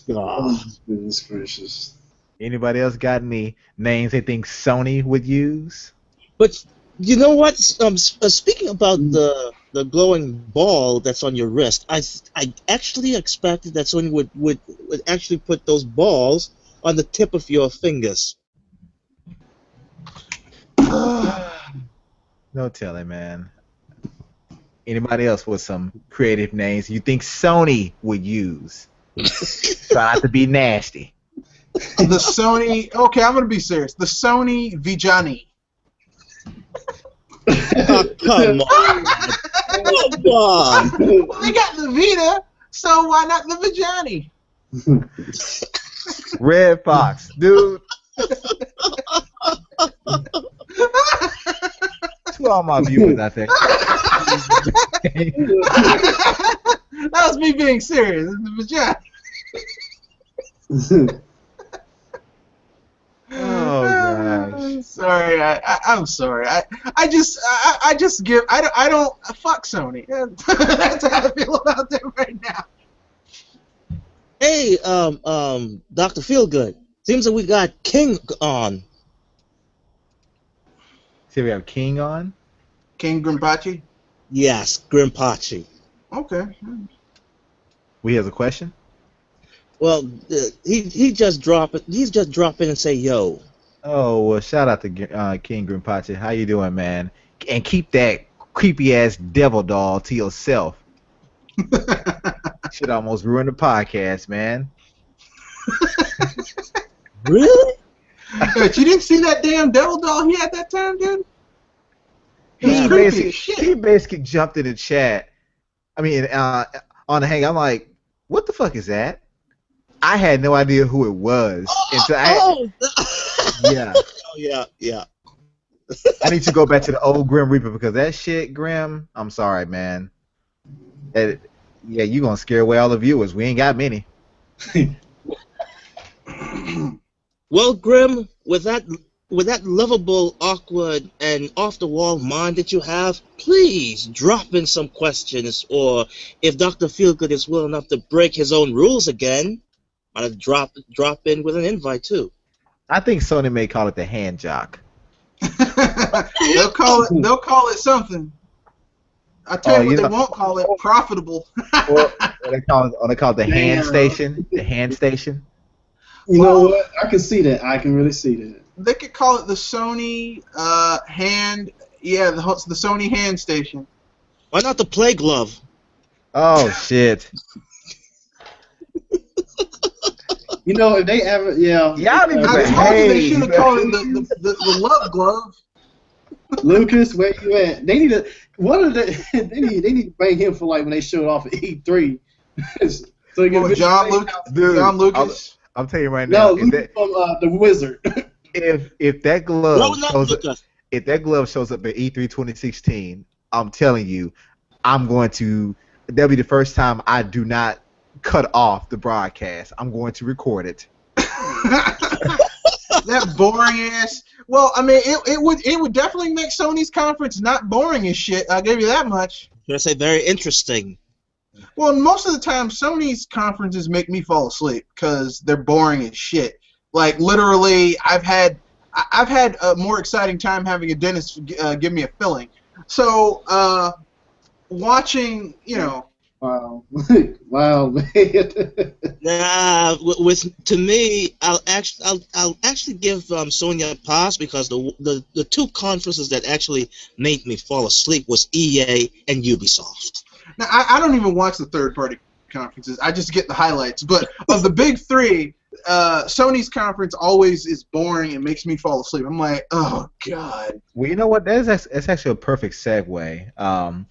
Oh, goodness gracious. Anybody else got any names they think Sony would use? But you know what? Speaking about the glowing ball that's on your wrist, I actually expected that Sony would actually put those balls on the tip of your fingers. No telling, man. Anybody else with some creative names you think Sony would use? Try not to be nasty. The Sony... Okay, I'm going to be serious. The Sony Vijani. Oh, come on. Come on. Well, they got the Vita, so why not the Vijani? Red Fox, dude. To all my viewers out there. That was me being serious. The Vijani. Oh gosh. Sorry, I'm sorry. I just give. I don't fuck Sony. That's how I feel about them right now. Hey, Dr. Feelgood. Seems that we got King on. See, we have King on. King Grimpachi. Yes, Grimpachi. Okay. We have a question. Well, he just drop it. He's just drop in and say yo. Oh well, shout out to King Grimpachi. How you doing, man? And keep that creepy ass devil doll to yourself. Should almost ruin the podcast, man. Really? But you didn't see that damn devil doll he had that time, dude? He creepy as shit. basically jumped in the chat. I mean, on the hang, I'm like, what the fuck is that? I had no idea who it was. Yeah. Oh, yeah. I need to go back to the old Grim Reaper because that shit, Grim, I'm sorry, man. Yeah, you gonna scare away all the viewers. We ain't got many. Well, Grim, with that lovable, awkward, and off-the-wall mind that you have, please drop in some questions, or if Dr. Feelgood is willing enough to break his own rules again, I'll drop in with an invite too. I think Sony may call it the hand jock. They'll call it something. I tell you what, they won't call it profitable. Or they call it the hand station. The hand station. You know what? I can see that. I can really see that. They could call it the Sony hand. Yeah, the Sony hand station. Why not the Play Glove? Oh shit. You know, if they ever, yeah. Y'all need to I told you they should have behave. called it the love glove. Lucas, where you at? They need to. One of the they need to bring him for like when they showed off at E3. So he can Oh, John Lucas. Dude, John Lucas. I'm telling you right now. No, Lucas from the Wizard. If that No, glove not shows up, Lucas. if that glove shows up at E3 2016, I'm telling you, I'm going to. That'll be the first time I do not cut off the broadcast. I'm going to record it. That boring ass. Well, I mean, it would definitely make Sony's conference not boring as shit. I'll give you that much. Should I say very interesting? Well, most of the time, Sony's conferences make me fall asleep because they're boring as shit. Like literally, I've had a more exciting time having a dentist give me a filling. So watching, you know. Wow, wow, man. To me, I'll actually give Sony a pass because the two conferences that actually made me fall asleep was EA and Ubisoft. Now, I don't even watch the third-party conferences. I just get the highlights. But of the big three, Sony's conference always is boring and makes me fall asleep. I'm like, oh, God. Well, you know what? That's actually a perfect segue.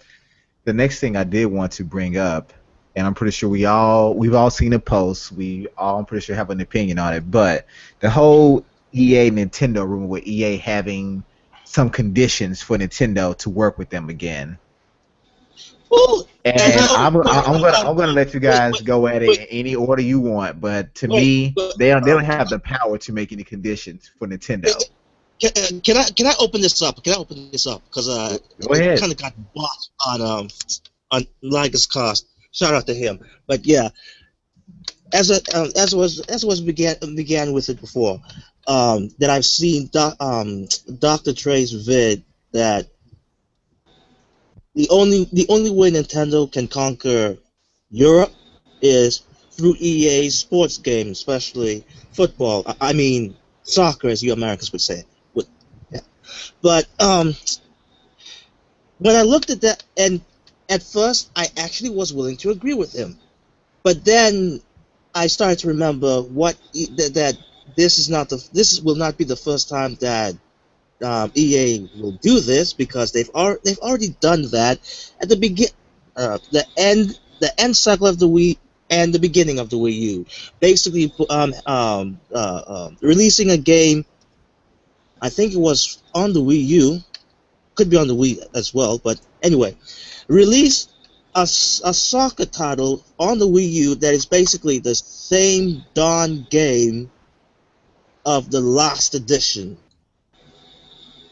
The next thing I did want to bring up, and I'm pretty sure we've all seen a post. I'm pretty sure have an opinion on it. But the whole EA Nintendo rumor with EA having some conditions for Nintendo to work with them again. Ooh, And I'm gonna let you guys go at it in any order you want. But to me, they don't have the power to make any conditions for Nintendo. Can I open this up? Because Go ahead. kind of got blocked on Ligus Cost. Shout out to him. But yeah, as was began with it before, that I've seen Dr. Dre's vid that the only way Nintendo can conquer Europe is through EA's sports games, especially football. I mean soccer, as you Americans would say. But when I looked at that, and at first I actually was willing to agree with him, but then I started to remember that this will not be the first time that EA will do this, because they've already done that at the end cycle of the Wii and the beginning of the Wii U, basically releasing a game. I think it was on the Wii U, could be on the Wii as well, but anyway, release a soccer title on the Wii U that is basically the same darn game of the last edition.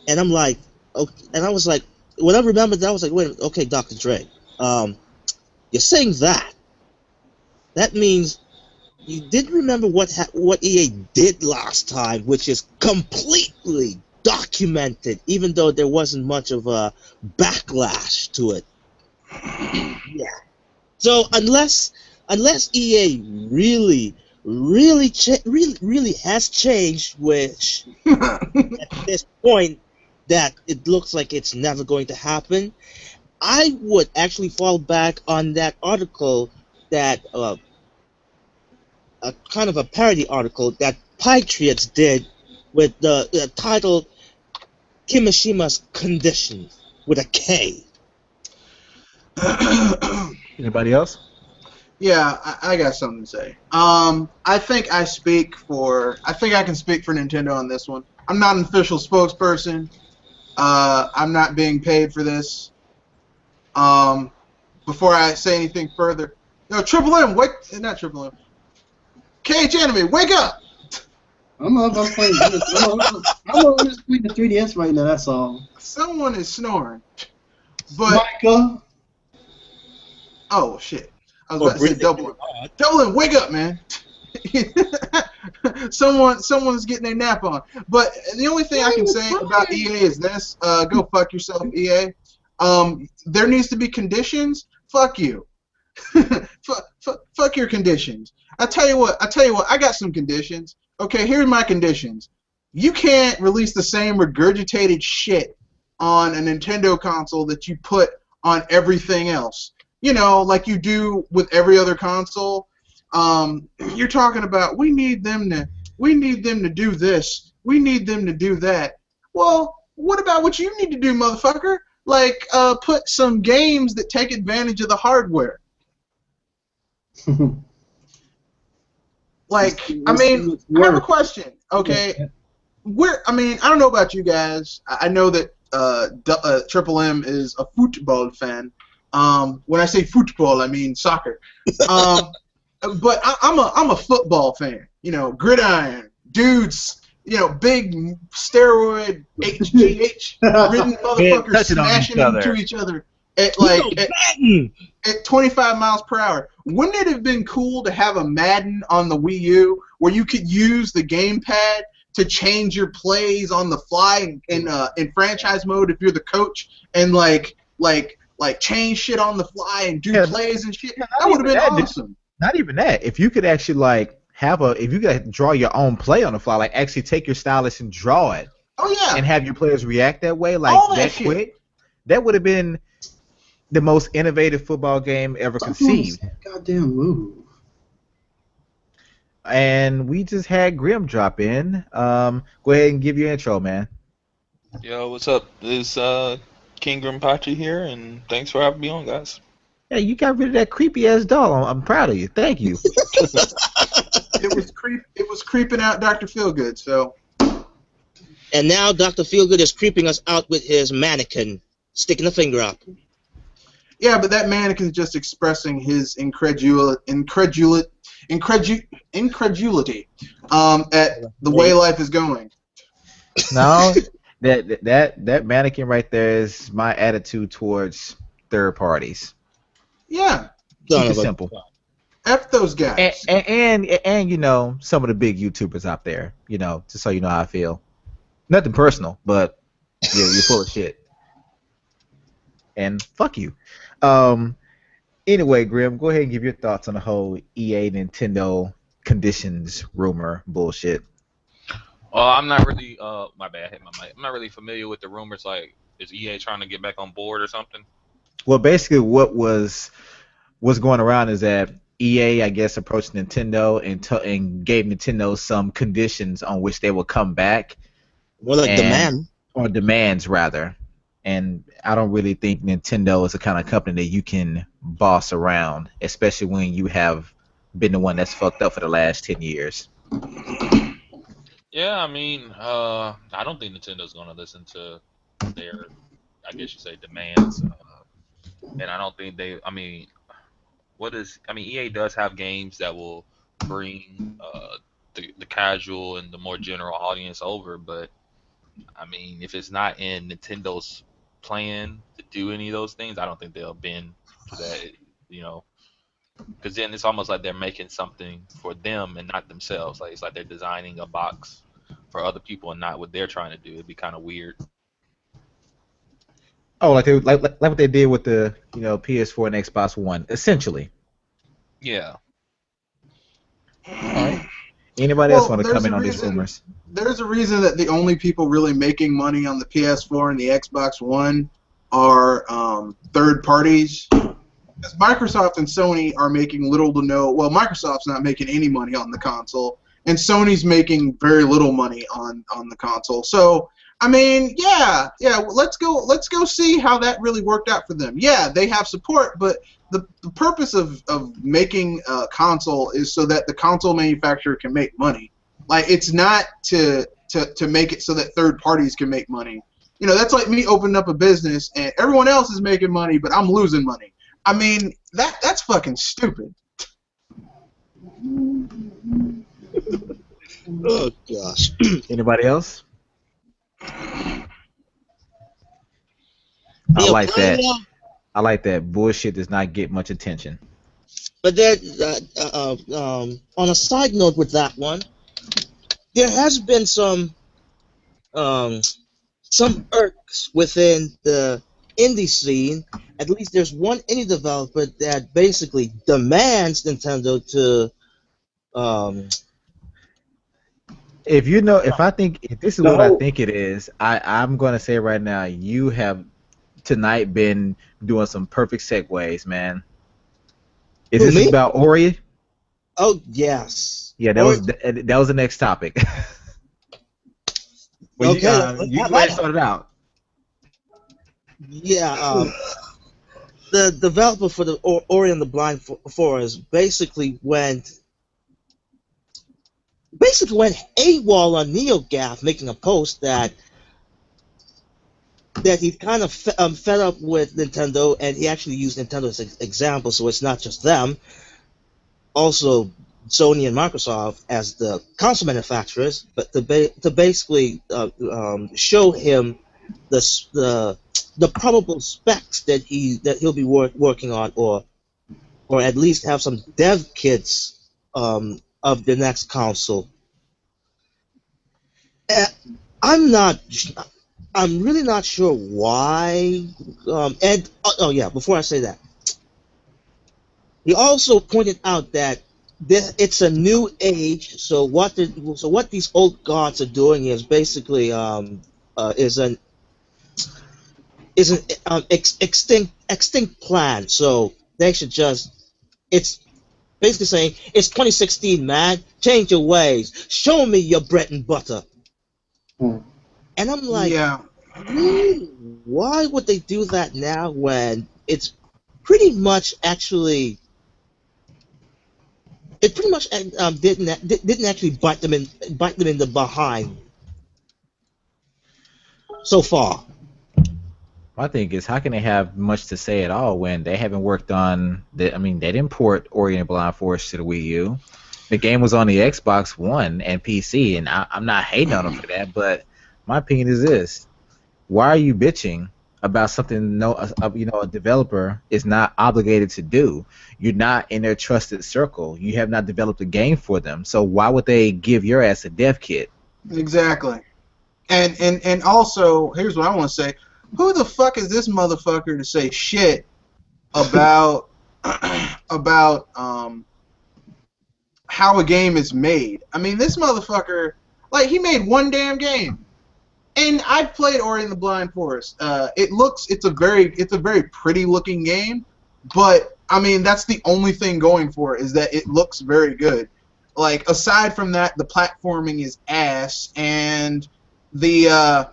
And I'm like, okay, and I was like, when I remembered that, I was like, wait, okay, Dr. Dre, you're saying that. That means you didn't remember what EA did last time, which is completely documented, even though there wasn't much of a backlash to it. Yeah. So unless EA really has changed, which at this point that it looks like it's never going to happen, I would actually fall back on that article that. A kind of a parody article that Patriots did with the title Kimishima's Condition with a K. Anybody else? Yeah, I got something to say. I think I can speak for Nintendo on this one. I'm not an official spokesperson. I'm not being paid for this. Before I say anything further, no, Triple M, not Triple M. KH Anime, wake up! I'm playing. I'm just playing the 3DS right now. That's all. Someone is snoring. But Micah. Oh shit! I was about to say Double M. Double M, wake up, man! Someone's getting their nap on. But the only thing I can say about EA is this: go fuck yourself, EA. There needs to be conditions. Fuck you. Fuck your conditions. I tell you what, I got some conditions. Okay, here are my conditions. You can't release the same regurgitated shit on a Nintendo console that you put on everything else. you know, like you do with every other console. You're talking about we need them to do this, we need them to do that. Well, what about what you need to do, motherfucker? Like, put some games that take advantage of the hardware. Like, I mean, I have a question. Okay, I don't know about you guys. I know that Triple M is a football fan. When I say football, I mean soccer. But I'm a football fan. You know, gridiron dudes. You know, big steroid HGH ridden motherfuckers smashing into each other at at 25 miles per hour. Wouldn't it have been cool to have a Madden on the Wii U where you could use the gamepad to change your plays on the fly in franchise mode if you're the coach and like change shit on the fly and do plays and shit? That would have been awesome. Not even that. If you could actually if you could draw your own play on the fly, like actually take your stylus and draw it. Oh yeah. And have your players react that way, like that quick. That would have been the most innovative football game ever conceived. Goddamn move. And we just had Grim drop in. Go ahead and give your intro, man. Yo, what's up? This King Grimpachi here, and thanks for having me on, guys. Yeah, you got rid of that creepy ass doll. I'm proud of you. Thank you. It was creeping out Dr. Feelgood. So. And now Dr. Feelgood is creeping us out with his mannequin, sticking a finger up. Yeah, but that mannequin's just expressing his incredulity at the way life is going. No, that mannequin right there is my attitude towards third parties. Yeah. Keep it simple. F those guys. And you know, some of the big YouTubers out there, you know, just so you know how I feel. Nothing personal, but yeah, you're full of shit. And fuck you. Anyway, Grim, go ahead and give your thoughts on the whole EA Nintendo conditions rumor bullshit. I'm not really my bad, I hit my mic. I'm not really familiar with the rumors. Like, is EA trying to get back on board or something? Well, basically, what's going around is that EA, I guess, approached Nintendo and gave Nintendo some conditions on which they will come back. More like demands rather. And I don't really think Nintendo is the kind of company that you can boss around, especially when you have been the one that's fucked up for the last 10 years. Yeah, I mean, I don't think Nintendo's going to listen to their, I guess you say, demands. And I don't think EA does have games that will bring the casual and the more general audience over, but I mean, if it's not in Nintendo's plan to do any of those things, I don't think they'll bend to that, you know, because then it's almost like they're making something for them and not themselves. Like, it's like they're designing a box for other people and not what they're trying to do. It'd be kind of weird. Oh, like what they did with the, you know, PS4 and Xbox One, essentially. Yeah. All right. Anybody else want to come in on these rumors? There's a reason that the only people really making money on the PS4 and the Xbox One are third parties. Because Microsoft and Sony are making little to no. Well, Microsoft's not making any money on the console, and Sony's making very little money on the console. So, I mean, yeah. Let's go see how that really worked out for them. Yeah, they have support, but the purpose of making a console is so that the console manufacturer can make money. Like, it's not to make it so that third parties can make money. You know, that's like me opening up a business and everyone else is making money, but I'm losing money. I mean, that's fucking stupid. Oh gosh. Anybody else? I like that. I like that. Bullshit does not get much attention. But there, on a side note with that one, there has been some irks within the indie scene. At least there's one indie developer that basically demands Nintendo to. If this is what I think it is, I'm going to say right now, you have tonight been doing some perfect segues, man. Is Who, this me? about Ori? Oh yes. Yeah, that was the next topic. Well, Okay. you go ahead and start it out. Yeah. The developer for the Ori and the Blind Forest basically went AWOL on NeoGAF, making a post that he's kind of fed up with Nintendo, and he actually used Nintendo as an example, so it's not just them. Also, Sony and Microsoft as the console manufacturers, but to basically show him the probable specs that he'll be working on, or at least have some dev kits of the next console. I'm really not sure why. Before I say that, he also pointed out that it's a new age. So what these old gods are doing is basically is an extinct plan. So they should just, it's basically saying it's 2016, man. Change your ways. Show me your bread and butter. And I'm like, really? Why would they do that now when it's pretty much actually? It pretty much didn't actually bite them in the behind so far. My thing is, how can they have much to say at all when they haven't worked on the? I mean, they didn't port Ori and the Blind Forest to the Wii U. The game was on the Xbox One and PC, and I'm not hating on them for that. But my opinion is this: why are you bitching about something a developer is not obligated to do? You're not in their trusted circle. You have not developed a game for them. So why would they give your ass a dev kit? Exactly. And also, here's what I want to say. Who the fuck is this motherfucker to say shit about how a game is made? I mean, this motherfucker, like, he made one damn game. And I've played Ori and the Blind Forest. It's a very pretty looking game, but I mean, that's the only thing going for it, is that it looks very good. Like, aside from that, the platforming is ass, and the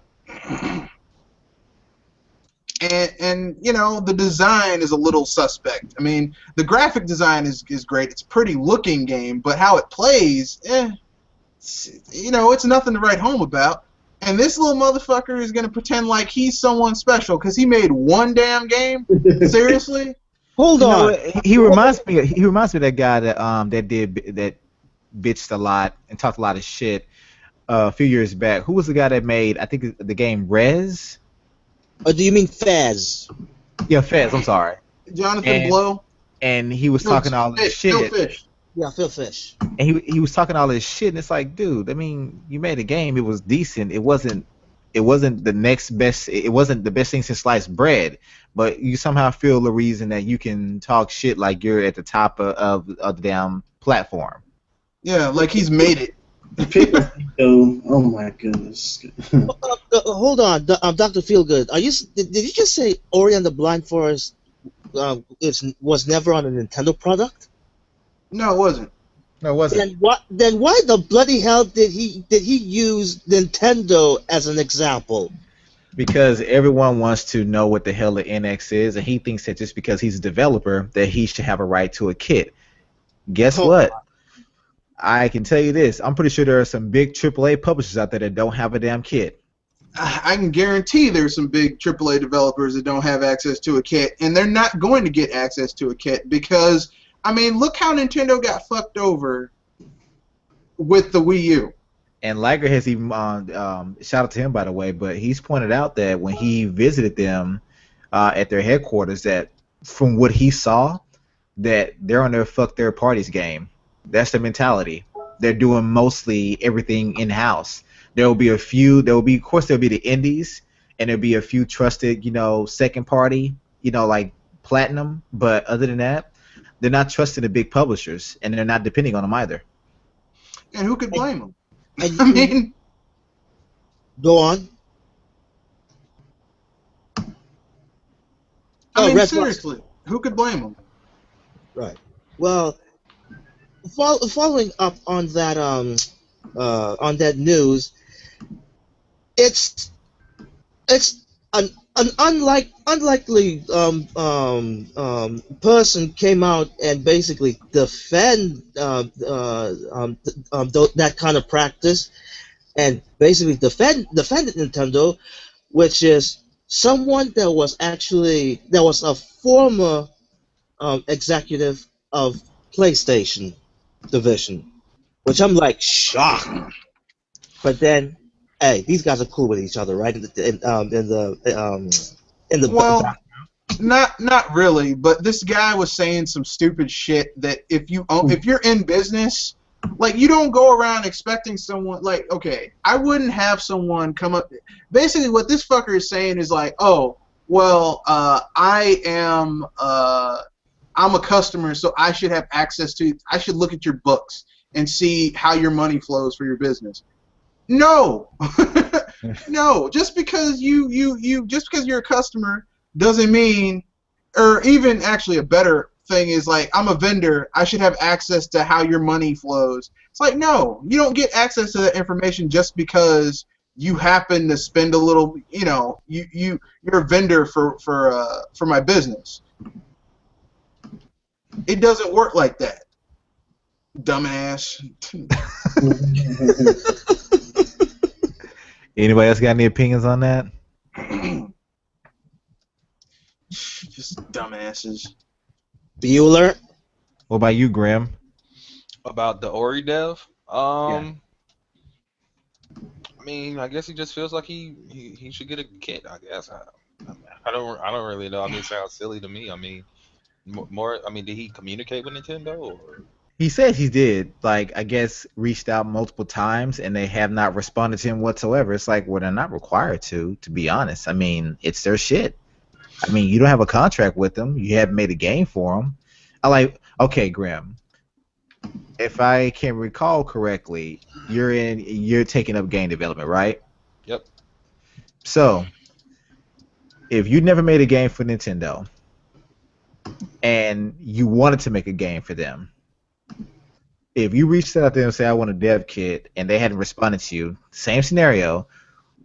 the design is a little suspect. I mean, the graphic design is great. It's a pretty looking game, but how it plays, it's nothing to write home about. And this little motherfucker is gonna pretend like he's someone special because he made one damn game. Seriously? Hold on. He reminds me of that guy that bitched a lot and talked a lot of shit a few years back. Who was the guy that made, I think, the game Rez? Or do you mean Fez? Yeah, Fez. I'm sorry. Jonathan Blow. And he was talking all this shit. Phil Fish. Yeah, Phil Fish. And he was talking all this shit, and it's like, dude, I mean, you made a game. It was decent. It wasn't the next best. It wasn't the best thing since sliced bread. But you somehow feel the reason that you can talk shit like you're at the top of the damn platform. Yeah, like he's made it. Oh my goodness. Hold on, Dr. Feelgood. Did you just say Ori and the Blind Forest was never on a Nintendo product? No, it wasn't. No, it wasn't. Then why the bloody hell did he use Nintendo as an example? Because everyone wants to know what the hell the NX is, and he thinks that just because he's a developer that he should have a right to a kit. Guess what? I can tell you this. I'm pretty sure there are some big AAA publishers out there that don't have a damn kit. I can guarantee there's some big AAA developers that don't have access to a kit, and they're not going to get access to a kit because, I mean, look how Nintendo got fucked over with the Wii U. And Liger has even, shout out to him, by the way, but he's pointed out that when he visited them at their headquarters, that from what he saw, that they're on their fuck their parties game. That's the mentality. They're doing mostly everything in-house. Of course, there'll be the indies, and there'll be a few trusted, second party, like Platinum. But other than that, they're not trusting the big publishers, and they're not depending on them either. And who could blame them? I mean, go on. I mean, seriously, who could blame them? Right. Well, following up on that news, it's an unlikely person came out and basically defend that kind of practice, and basically defended Nintendo, which is someone that was a former executive of PlayStation division, which I'm like shocked. But then, hey, these guys are cool with each other, right? In the Well, not really, but this guy was saying some stupid shit that if you're in business, like, you don't go around expecting someone, like, okay, I wouldn't have someone come up. Basically, what this fucker is saying is like, oh, well, I'm a customer, so I should have access to. I should look at your books and see how your money flows for your business. No, no. Just because just because you're a customer doesn't mean, or even actually a better thing is like, I'm a vendor, I should have access to how your money flows. It's like, no, you don't get access to that information just because you happen to spend a little. You're a vendor for my business. It doesn't work like that, dumbass. Anybody else got any opinions on that? Just dumbasses. Bueller. What about you, Grim? About the Ori dev, Yeah. I mean, I guess he just feels like he should get a kit. I guess I don't really know. I mean, it sounds silly to me. I mean, more. I mean, did he communicate with Nintendo? Or? He said he did. Like, I guess reached out multiple times and they have not responded to him whatsoever. It's like, well, they're not required to be honest. I mean, it's their shit. I mean, you don't have a contract with them. You haven't made a game for them. Okay, Grim. If I can recall correctly, you're taking up game development, right? Yep. So, if you never made a game for Nintendo and you wanted to make a game for them, if you reached out to them and say, I want a dev kit, and they hadn't responded to you, same scenario,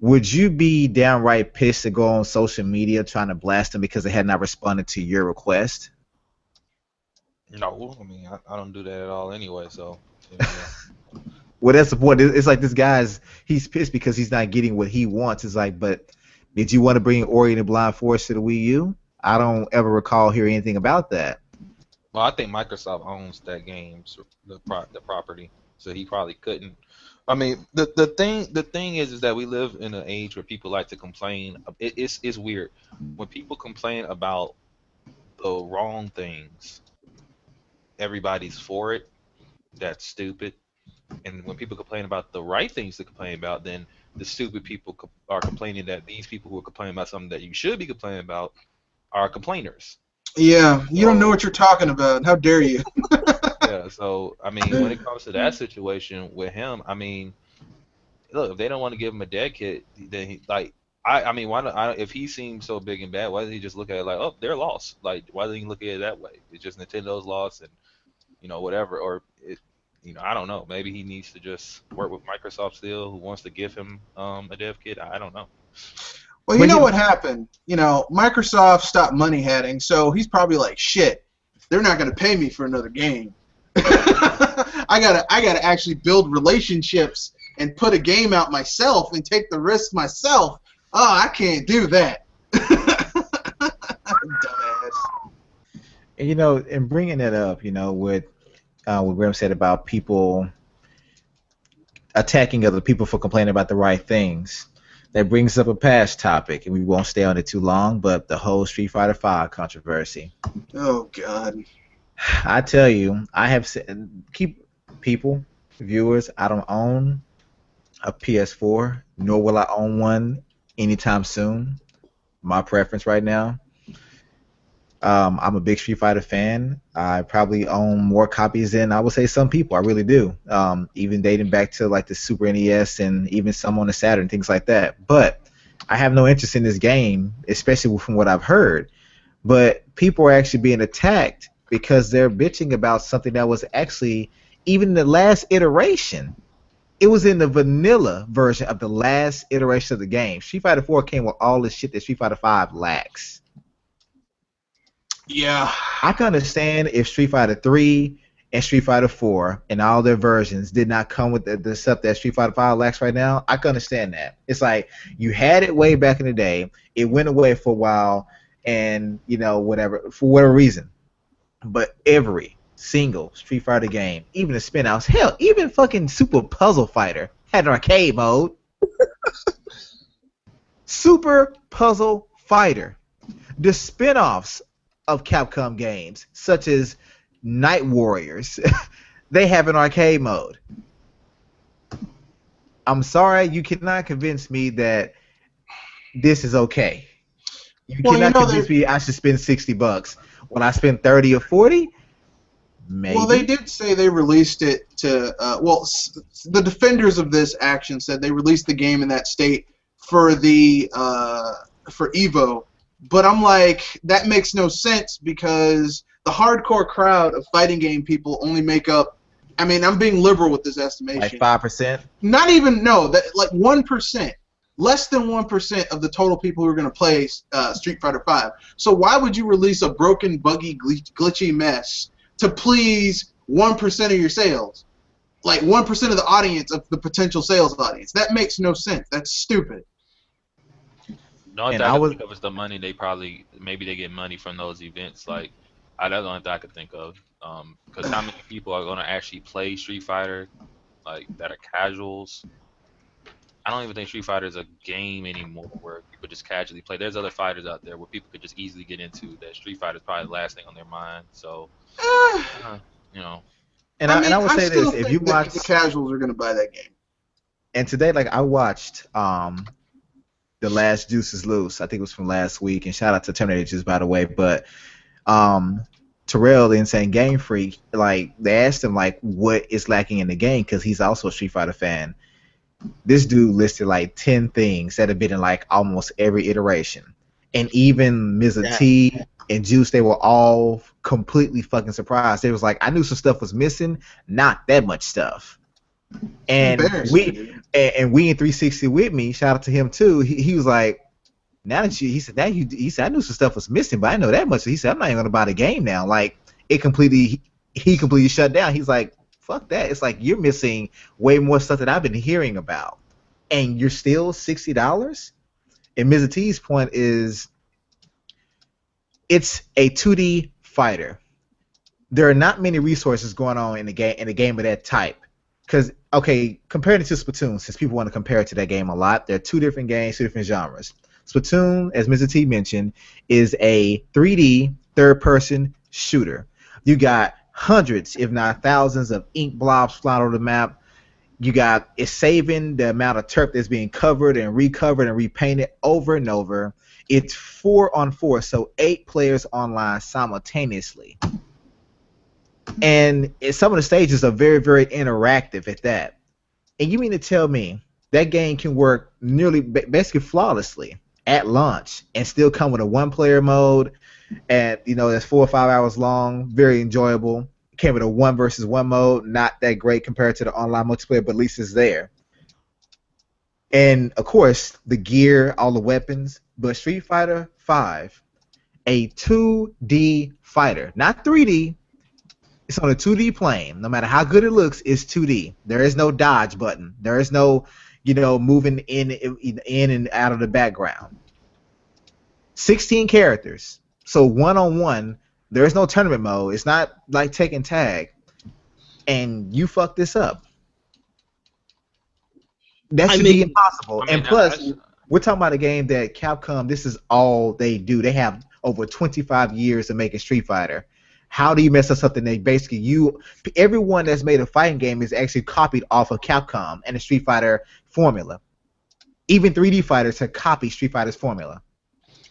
would you be downright pissed to go on social media trying to blast them because they had not responded to your request? No, I mean, I don't do that at all anyway, so. Yeah. Well, that's the point. It's like this he's pissed because he's not getting what he wants. It's like, but did you want to bring Ori and the Blind Forest to the Wii U? I don't ever recall hearing anything about that. Well, I think Microsoft owns that game, the property, so he probably couldn't. I mean, the thing is that we live in an age where people like to complain. It's weird when people complain about the wrong things. Everybody's for it. That's stupid. And when people complain about the right things to complain about, then the stupid people are complaining that these people who are complaining about something that you should be complaining about are complainers. Yeah, you don't know what you're talking about. How dare you? Yeah, so, I mean, when it comes to that situation with him, I mean, look, if they don't want to give him a dead kit, then I mean, why not? If he seems so big and bad, why doesn't he just look at it like, oh, they're lost? Like, why doesn't he look at it that way? It's just Nintendo's lost and, whatever. Or, I don't know. Maybe he needs to just work with Microsoft still, who wants to give him a dev kit. I don't know. Well, you know what happened? Microsoft stopped money heading, so he's probably like, shit, they're not going to pay me for another game. I gotta actually build relationships and put a game out myself and take the risk myself. Oh, I can't do that. Dumbass. And, and bringing that up, what Graham said about people attacking other people for complaining about the right things. That brings up a past topic, and we won't stay on it too long, but the whole Street Fighter V controversy. Oh, God. I tell you, I have viewers, I don't own a PS4, nor will I own one anytime soon. My preference right now. I'm a big Street Fighter fan. I probably own more copies than I would say some people. I really do. Even dating back to like the Super NES and even some on the Saturn, things like that. But I have no interest in this game, especially from what I've heard. But people are actually being attacked because they're bitching about something that was actually even in the last iteration. It was in the vanilla version of the last iteration of the game. Street Fighter 4 came with all the shit that Street Fighter 5 lacks. Yeah. I can understand if Street Fighter 3 and Street Fighter 4 and all their versions did not come with the stuff that Street Fighter 5 lacks right now. I can understand that. It's like you had it way back in the day. It went away for a while, and whatever for whatever reason. But every single Street Fighter game, even the spin-outs, hell, even fucking Super Puzzle Fighter had an arcade mode. Super Puzzle Fighter. The spin-offs of Capcom games, such as Night Warriors, they have an arcade mode. I'm sorry, you cannot convince me that this is okay. You cannot convince me I should spend $60 when I spend 30 or 40. Maybe. Well, they did say they released it to. The defenders of this action said they released the game in that state for the for Evo, but I'm like, that makes no sense because the hardcore crowd of fighting game people only make up. I mean, I'm being liberal with this estimation. Like 5%. Not even that like 1%. Less than 1% of the total people who are going to play Street Fighter V. So why would you release a broken, buggy, glitchy mess to please 1% of your sales? Like 1% of the audience of the potential sales audience. That makes no sense. That's stupid. The only thing I can think of is the money maybe they get money from those events. Like, that's the only thing I could think of. Because how many people are going to actually play Street Fighter, like, that are casuals? I don't even think Street Fighter is a game anymore where people just casually play. There's other fighters out there where people could just easily get into that. Street Fighter is probably the last thing on their mind. So, And I would say this: if you watch, the casuals are going to buy that game. And today, like, I watched The Last Juice is Loose. I think it was from last week. And shout out to Terminator Juice, by the way. But Terrell, the Insane Game Freak, like, they asked him like what is lacking in the game because he's also a Street Fighter fan. This dude listed like 10 things that have been in like almost every iteration. And even Mr. T and Juice, they were all completely fucking surprised. They was like, I knew some stuff was missing, not that much stuff. And we in 360 with me, shout out to him too. He was like, he said I knew some stuff was missing, but I didn't know that much. So he said, I'm not even gonna buy the game now. Like, he completely shut down. He's like, fuck that. It's like you're missing way more stuff that I've been hearing about. And you're still $60? And Mr. T's point is it's a 2D fighter. There are not many resources going on in a game of that type. Because, okay, compared it to Splatoon, since people want to compare it to that game a lot, there are two different games, two different genres. Splatoon, as Mr. T mentioned, is a 3D third-person shooter. You got hundreds, if not thousands, of ink blobs flying over the map. It's saving the amount of turf that's being covered and recovered and repainted over and over. It's 4-on-4, so 8 players online simultaneously. And some of the stages are very, very interactive at that. And you mean to tell me that game can work basically flawlessly at launch and still come with a one-player mode that's 4 or 5 hours long, very enjoyable. It came with a 1 versus 1 mode, not that great compared to the online multiplayer, but at least it's there. And of course, the gear, all the weapons. But Street Fighter V, a 2D fighter, not 3D. It's on a 2D plane. No matter how good it looks, it's 2D. There is no dodge button. There is no, moving in and out of the background. 16 characters. So 1-on-1, there is no tournament mode. It's not like Tekken Tag. And you fuck this up. That should be impossible. And plus, we're talking about a game that Capcom, this is all they do. They have over 25 years of making Street Fighter. How do you mess up something that basically everyone that's made a fighting game is actually copied off of Capcom and the Street Fighter formula. Even 3D fighters have copied Street Fighter's formula.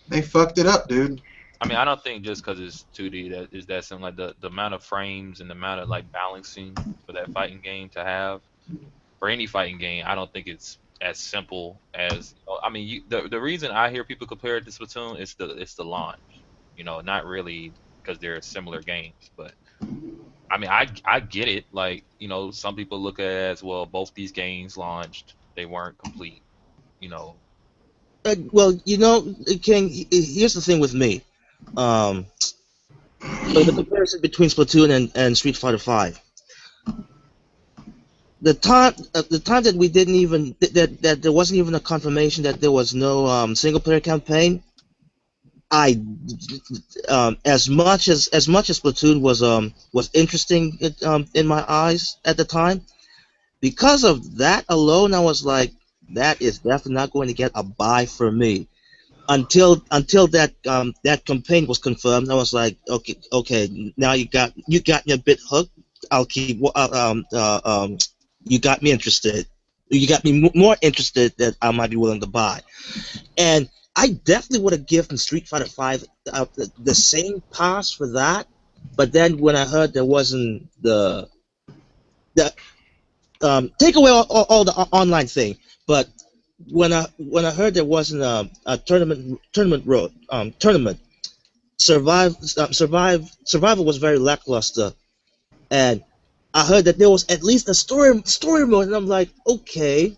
They fucked it up, dude. I mean, I don't think just because it's 2D that something like the amount of frames and the amount of like balancing for that fighting game to have for any fighting game. I don't think it's as simple as. I mean, the reason I hear people compare it to Splatoon is the launch. Not really because they're similar games. But I mean, I get it. Like, you know, some people look at it as, well, both these games launched, they weren't complete. You know, Well, you know, King. Here's the thing with me. So the comparison between Splatoon and Street Fighter V. The time that we didn't even that there wasn't even a confirmation that there was no single player campaign. As much as Splatoon was interesting in my eyes at the time, because of that alone, I was like, that is definitely not going to get a buy for me. Until that campaign was confirmed, I was like, okay, now you got me a bit hooked. I'll keep you got me interested. You got me more interested that I might be willing to buy. And I definitely would have given Street Fighter V the same pass for that. But then when I heard there wasn't the take away all the online thing, but when I heard there wasn't a tournament, Survival was very lackluster, and I heard that there was at least a story mode, and I'm like, okay,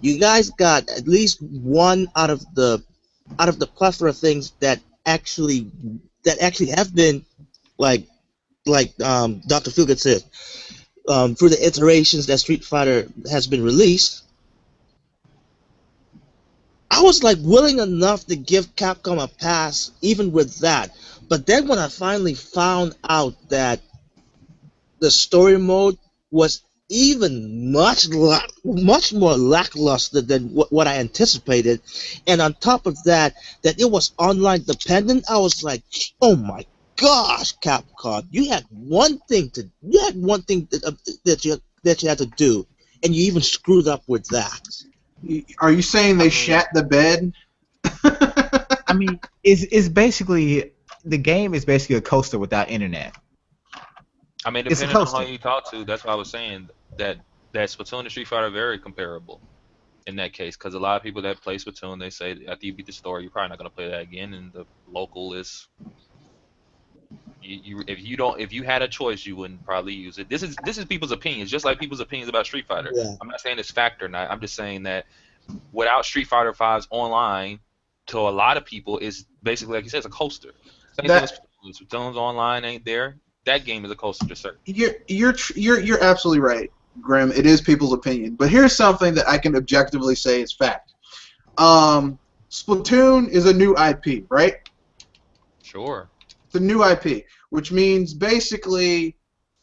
you guys got at least one out of the plethora of things that actually have been like Dr. Feelgood said, through the iterations that Street Fighter has been released. I was like willing enough to give Capcom a pass even with that, but then when I finally found out that the story mode was even much more lackluster than what I anticipated, and on top of that it was online dependent, I was like, oh my gosh, Capcom, you had one thing that you had to do, and you even screwed up with that. Are you saying they shat the bed? I mean, it's basically, the game is basically a coaster without internet. I mean, It's a depending on coaster. how you talk to, that's why I was saying that Splatoon and Street Fighter are very comparable in that case, because a lot of people that play Splatoon, they say after you beat the story, you're probably not going to play that again, and the local is, if you had a choice, you wouldn't probably use it. This is people's opinions, just like people's opinions about Street Fighter. Yeah. I'm not saying it's fact or not. I'm just saying that without Street Fighter 5's online, to a lot of people, is basically, like you said, it's a coaster. Same thing with Splatoon. Splatoon's online ain't there. That game is a coaster to certain. You're absolutely right, Grim. It is people's opinion, but here's something that I can objectively say is fact. Splatoon is a new IP, right? Sure. It's a new IP, which means basically,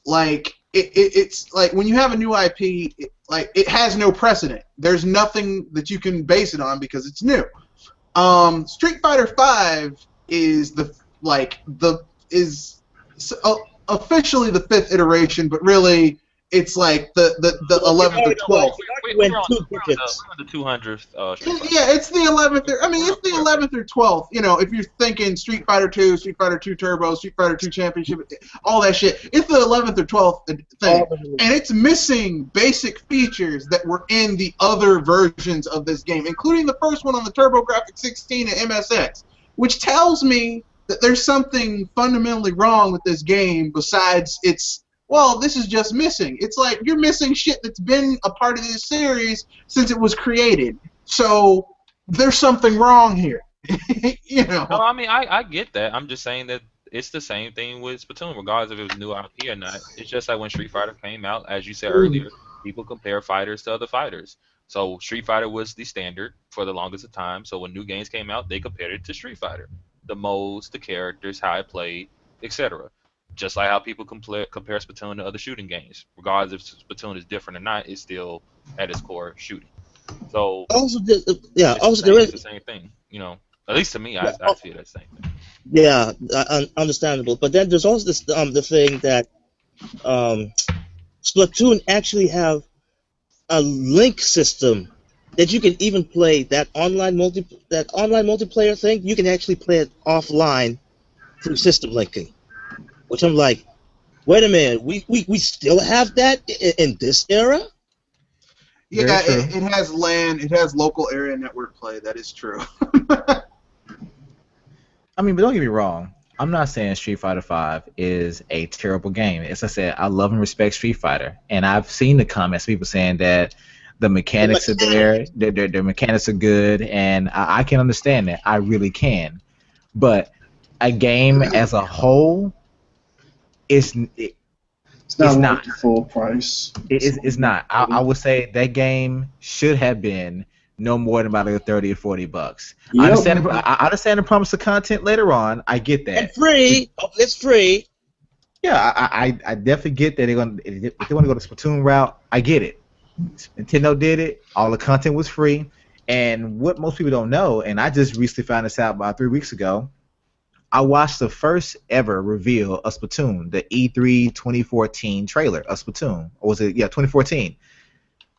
like it's like when you have a new IP, it has no precedent. There's nothing that you can base it on because it's new. Street Fighter V is officially the 5th iteration, but really it's like the 11th or 12th. We're on the 200th. Street Fighter. Yeah, it's the 11th. I mean, it's the 11th or 12th. You know, if you're thinking Street Fighter 2, Street Fighter 2 Turbo, Street Fighter 2 Championship, all that shit. It's the 11th or 12th thing, and it's missing basic features that were in the other versions of this game, including the first one on the TurboGrafx 16 and MSX, which tells me that there's something fundamentally wrong with this game besides this is just missing. It's like you're missing shit that's been a part of this series since it was created. So there's something wrong here. You know. No, I mean, I get that. I'm just saying that it's the same thing with Splatoon, regardless if it was new IP or not. It's just like when Street Fighter came out, as you said earlier, people compare fighters to other fighters. So Street Fighter was the standard for the longest of time. So when new games came out, they compared it to Street Fighter. The modes, the characters, how it played, etc. Just like how people compare Splatoon to other shooting games. Regardless if Splatoon is different or not, it's still at its core shooting. So There is it's the same thing. You know, at least to me, I see it as the same thing. Yeah, understandable. But then there's also this the thing that Splatoon actually have a link system that you can even play that online multiplayer thing. You can actually play it offline through system linking, which I'm like, wait a minute, we still have that in this era? Yeah, it has LAN, it has local area network play. That is true. I mean, but don't get me wrong. I'm not saying Street Fighter V is a terrible game. As I said, I love and respect Street Fighter, and I've seen the comments, people saying that the mechanics are there, their mechanics are good, and I can understand that. I really can. But a game as a whole, it's not. The full price. It's not. I would say that game should have been no more than about like $30 or $40. Yep. I understand the promise of content later on. I get that. And free. It's free. Yeah, I definitely get that if they want to go the Splatoon route, I get it. Nintendo did it. All the content was free. And what most people don't know, and I just recently found this out about 3 weeks ago, I watched the first ever reveal of Splatoon, the E3 2014 trailer of Splatoon. Or was it? Yeah, 2014.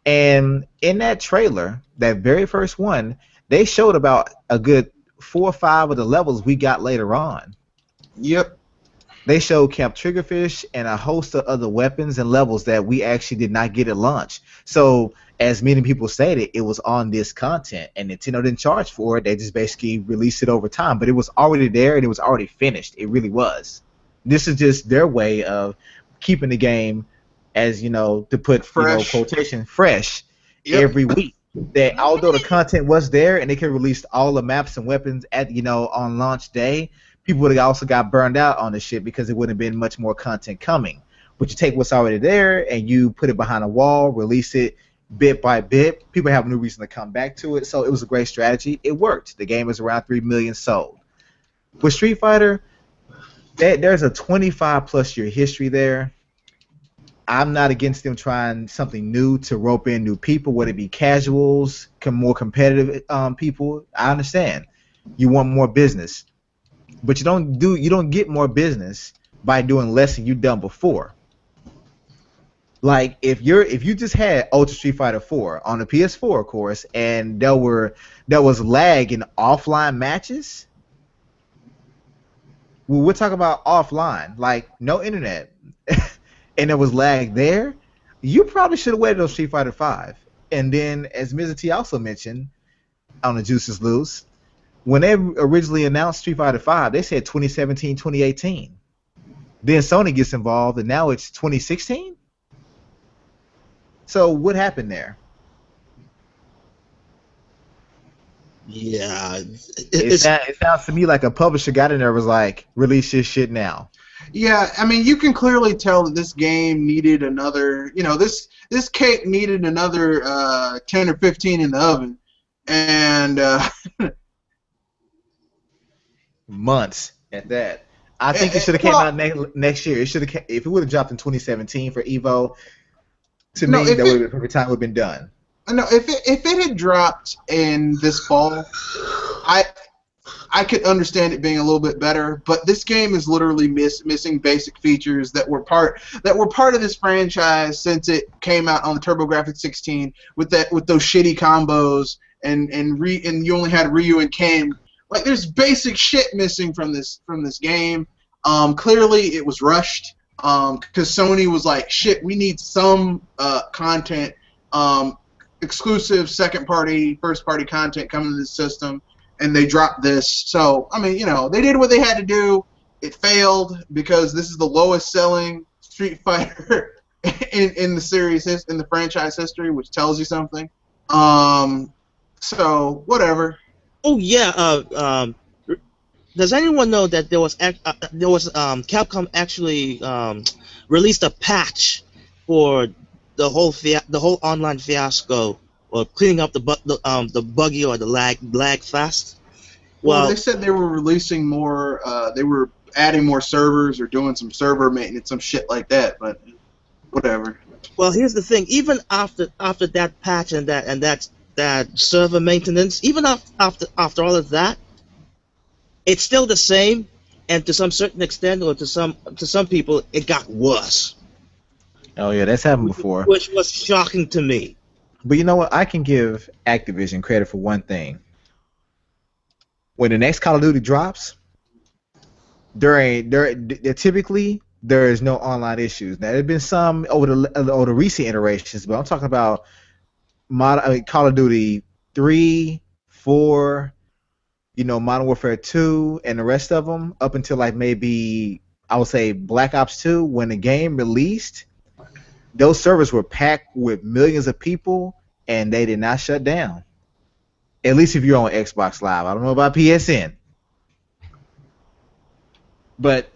And in that trailer, that very first one, they showed about a good 4 or 5 of the levels we got later on. Yep. They showed Camp Triggerfish and a host of other weapons and levels that we actually did not get at launch. So, as many people stated, it was on this content, and Nintendo didn't charge for it. They just basically released it over time. But it was already there, and it was already finished. It really was. This is just their way of keeping the game, as you know, to put quotation fresh every week. That although the content was there and they could release all the maps and weapons at on launch day, people would have also got burned out on the shit because it wouldn't have been much more content coming. But you take what's already there and you put it behind a wall, release it bit by bit. People have no reason to come back to it, so it was a great strategy. It worked. The game is around 3 million sold. With Street Fighter, there's a 25+ year history there. I'm not against them trying something new to rope in new people, whether it be casuals, more competitive people. I understand. You want more business, but you don't get more business by doing less than you've done before. Like if you just had Ultra Street Fighter 4 on the PS4, of course, and there was lag in offline matches. Well, we're talking about offline, like no internet. And there was lag there, you probably should have waited on Street Fighter V. And then, as Mr. T also mentioned on the Juice is Loose, when they originally announced Street Fighter V, they said 2017, 2018. Then Sony gets involved, and now it's 2016? So what happened there? Yeah. It sounds to me like a publisher got in there and was like, release this shit now. Yeah, I mean, you can clearly tell that this game needed another, this cake needed another 10 or 15 in the oven. And months at that. I think it should have came out next year. It should have, if it would have dropped in 2017 for Evo, to me, that would have been the perfect time it would have been done. No, if it had dropped in this fall, I could understand it being a little bit better, but this game is literally missing basic features that were part of this franchise since it came out on the TurboGrafx 16 with those shitty combos and you only had Ryu and Ken. Like there's basic shit missing from this game. Clearly it was rushed because Sony was like, shit, we need some content, exclusive second party, first party content coming to this system. And they dropped this. So, I mean, they did what they had to do. It failed because this is the lowest selling Street Fighter in the series, in the franchise history, which tells you something. So, whatever. Oh, yeah. Does anyone know that there was Capcom actually released a patch for the whole online fiasco, or cleaning up the buggy or the lag fast? Well, they said they were releasing more. They were adding more servers or doing some server maintenance, some shit like that. But whatever. Well, here's the thing. Even after that patch and that server maintenance, even after all of that, it's still the same. And to some certain extent, or to some people, it got worse. Oh yeah, that's happened before. Which was shocking to me. But you know what? I can give Activision credit for one thing. When the next Call of Duty drops, typically there is no online issues. Now there have been some over the recent iterations, but I'm talking about Call of Duty 3, 4. Modern Warfare 2 and the rest of them, up until like maybe I would say Black Ops 2, when the game released, those servers were packed with millions of people, and they did not shut down. At least if you're on Xbox Live. I don't know about PSN. But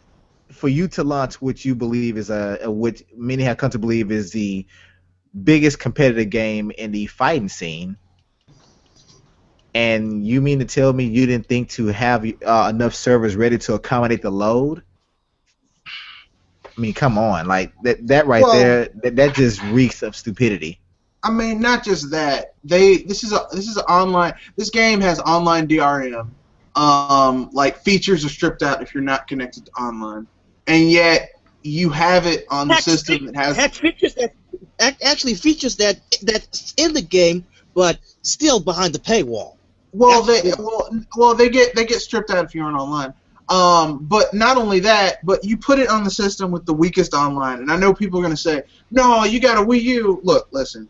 for you to launch what you believe is what many have come to believe is the biggest competitive game in the fighting scene, and you mean to tell me you didn't think to have enough servers ready to accommodate the load? I mean, come on, like that right there, that just reeks of stupidity. I mean, not just that. This is an online. This game has online DRM. Like features are stripped out if you're not connected to online, and yet you have it on the system that has features that's in the game, but still behind the paywall. Well, they get stripped out if you aren't online. But not only that, but you put it on the system with the weakest online, and I know people are gonna say, "No, you got a Wii U." Look, listen.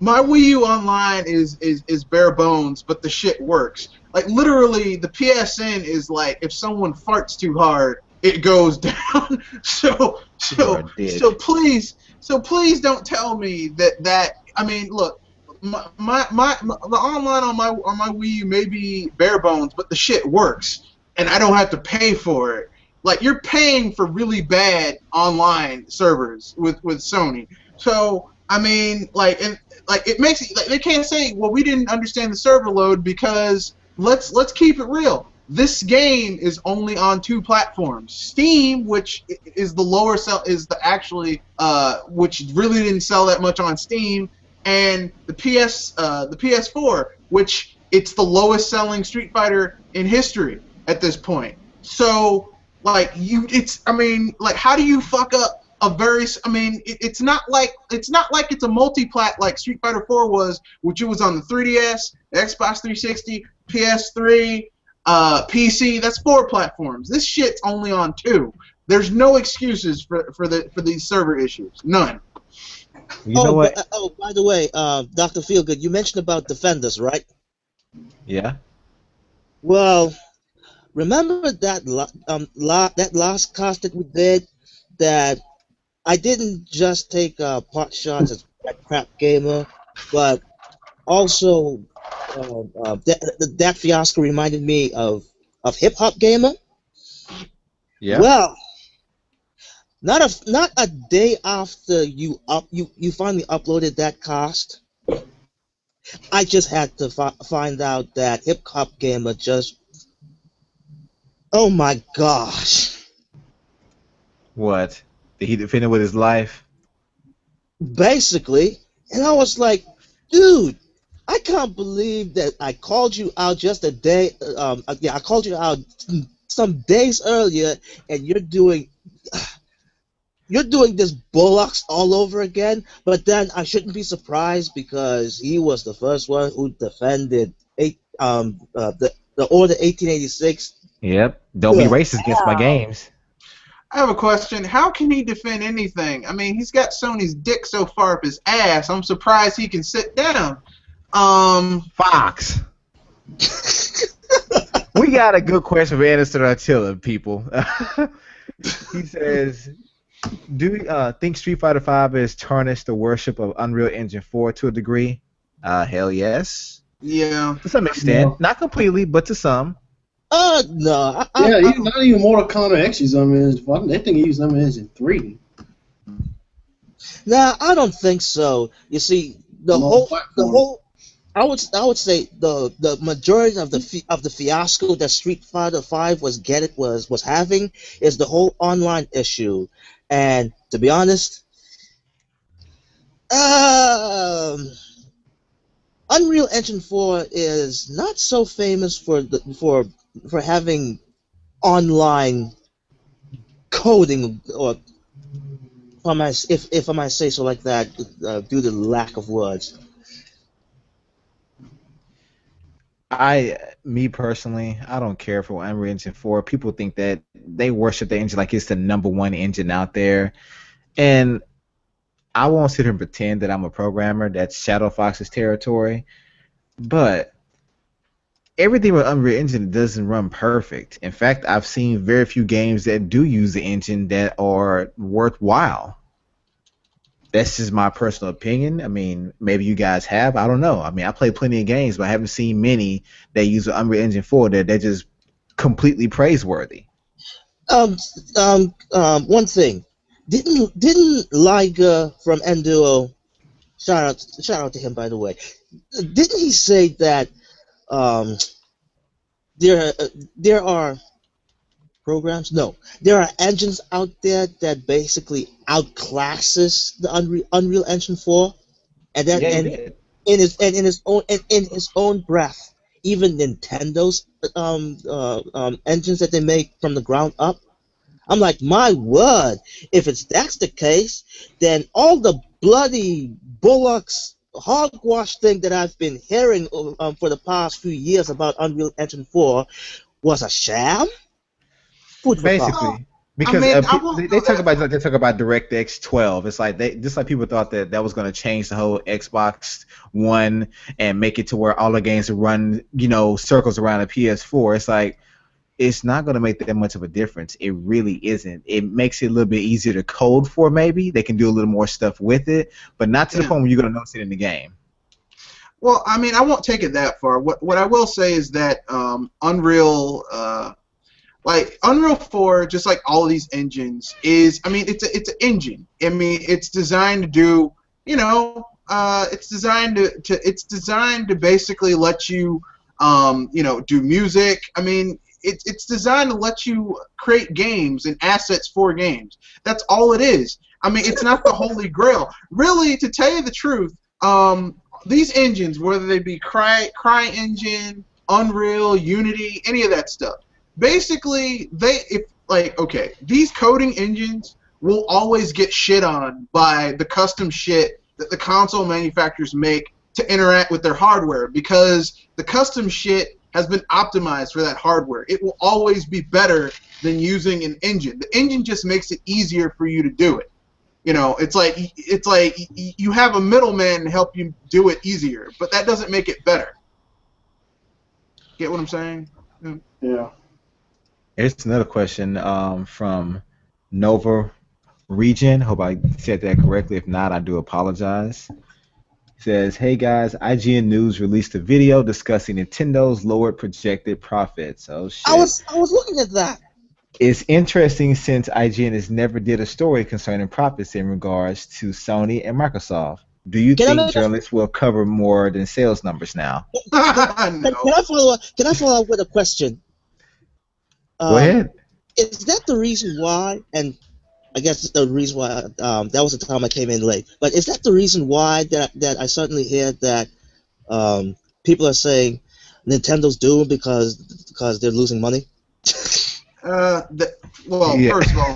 My Wii U online is bare bones, but the shit works. Like literally, the PSN is like if someone farts too hard, it goes down. So please don't tell me that. I mean, look, the online on my Wii U may be bare bones, but the shit works, and I don't have to pay for it. Like you're paying for really bad online servers with Sony. So I mean, it makes it, they can't say, well, we didn't understand the server load because let's keep it real. This game is only on 2 platforms: Steam, which is the lower sell, which really didn't sell that much on Steam, and the PS4, which it's the lowest selling Street Fighter in history at this point. So how do you fuck up? It's not like it's a multi-plat like Street Fighter 4 was, which it was on the 3DS, Xbox 360, PS3, PC. That's 4 platforms. This shit's only on 2. There's no excuses for these server issues. None. You know what? By the way, Dr. Feelgood, you mentioned about Defenders, right? Yeah. Well, remember that last cast that we did that I didn't just take pot shots at that crap gamer, but also that fiasco reminded me of Hip Hop Gamer. Yeah. Well, not a day after you finally uploaded that cast, I just had to find out that Hip Hop Gamer just, oh my gosh. What? Did he defend it with his life? Basically. And I was like, dude, I can't believe that I called you out just a day. I called you out some days earlier, and you're doing this bullocks all over again. But then I shouldn't be surprised because he was the first one who defended the Order 1886. Yep. Don't be racist against my games. I have a question. How can he defend anything? I mean, he's got Sony's dick so far up his ass. I'm surprised he can sit down. Fox. We got a good question for Anderson Attila, people. He says, do you think Street Fighter V has tarnished the worship of Unreal Engine 4 to a degree? Hell yes. Yeah. To some extent. No. Not completely, but to some. No. Not even Mortal Kombat X used Unreal Engine 4. They think he used Unreal Engine 3. Nah, I don't think so. You see, the whole. I would say the majority of the fiasco that Street Fighter V was having is the whole online issue, and to be honest, Unreal Engine 4 is not so famous for having online coding, or if I might say so like that, due to the lack of words. Me personally, I don't care for Unreal Engine 4. People think that they worship the engine like it's the #1 engine out there. And I won't sit here and pretend that I'm a programmer. That's Shadow Fox's territory. But everything with Unreal Engine doesn't run perfect. In fact, I've seen very few games that do use the engine that are worthwhile. That's just my personal opinion. I mean, maybe you guys have. I don't know. I mean, I play plenty of games, but I haven't seen many that use the Unreal Engine 4 that they're just completely praiseworthy. One thing. Didn't Liga from Enduo, shout out to him, by the way, didn't he say that there are programs? No, there are engines out there that basically outclasses the Unreal Engine 4, and that in his own breath, even Nintendo's engines that they make from the ground up. I'm like, my word! If that's the case, then all the bloody bullocks hogwash thing that I've been hearing for the past few years about Unreal Engine 4 was a sham. Basically, because they talk about DirectX 12. It's like just like people thought that was going to change the whole Xbox One and make it to where all the games would run, circles around a PS4. It's like it's not going to make that much of a difference. It really isn't. It makes it a little bit easier to code for. Maybe they can do a little more stuff with it, but not to the point where you're going to notice it in the game. Well, I mean, I won't take it that far. What I will say is that Unreal 4, just like all of these engines, is, I mean, it's an engine. I mean, it's designed to do, it's designed to basically let you, do music. I mean, it's designed to let you create games and assets for games. That's all it is. I mean, it's not the holy grail. Really, to tell you the truth, these engines, whether they be CryEngine, Unreal, Unity, any of that stuff, basically, these coding engines will always get shit on by the custom shit that the console manufacturers make to interact with their hardware, because the custom shit has been optimized for that hardware. It will always be better than using an engine. The engine just makes it easier for you to do it. It's like you have a middleman to help you do it easier, but that doesn't make it better. Get what I'm saying? Yeah. Here's another question from Nova Region. Hope I said that correctly. If not, I do apologize. It says, hey guys, IGN News released a video discussing Nintendo's lowered projected profits. Oh shit. I was looking at that. It's interesting since IGN has never did a story concerning profits in regards to Sony and Microsoft. Do you think journalists will cover more than sales numbers now? No. Can I follow up with a question? Go ahead. Is that the reason why? And I guess the reason why that was the time I came in late. But is that the reason why that I suddenly hear that people are saying Nintendo's doomed because they're losing money? First of all,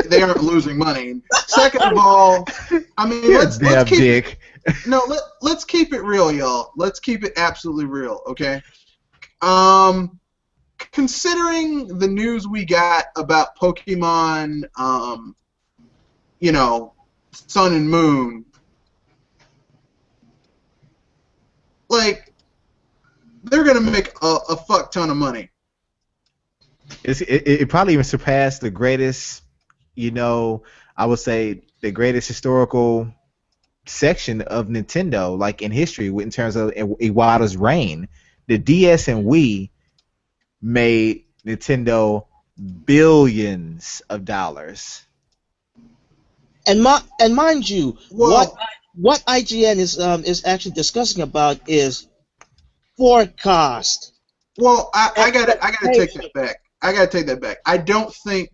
they aren't losing money. Second of all, I mean, let's keep let's keep it real, y'all. Let's keep it absolutely real, okay? Considering the news we got about Pokemon, Sun and Moon, like, they're gonna make a fuck ton of money. It probably even surpassed the greatest, I would say the greatest historical section of Nintendo, like in history, in terms of Iwata's reign. The DS and Wii made Nintendo billions of dollars. And mind you, what IGN is actually discussing about is forecast. Well, I gotta take that back. I don't think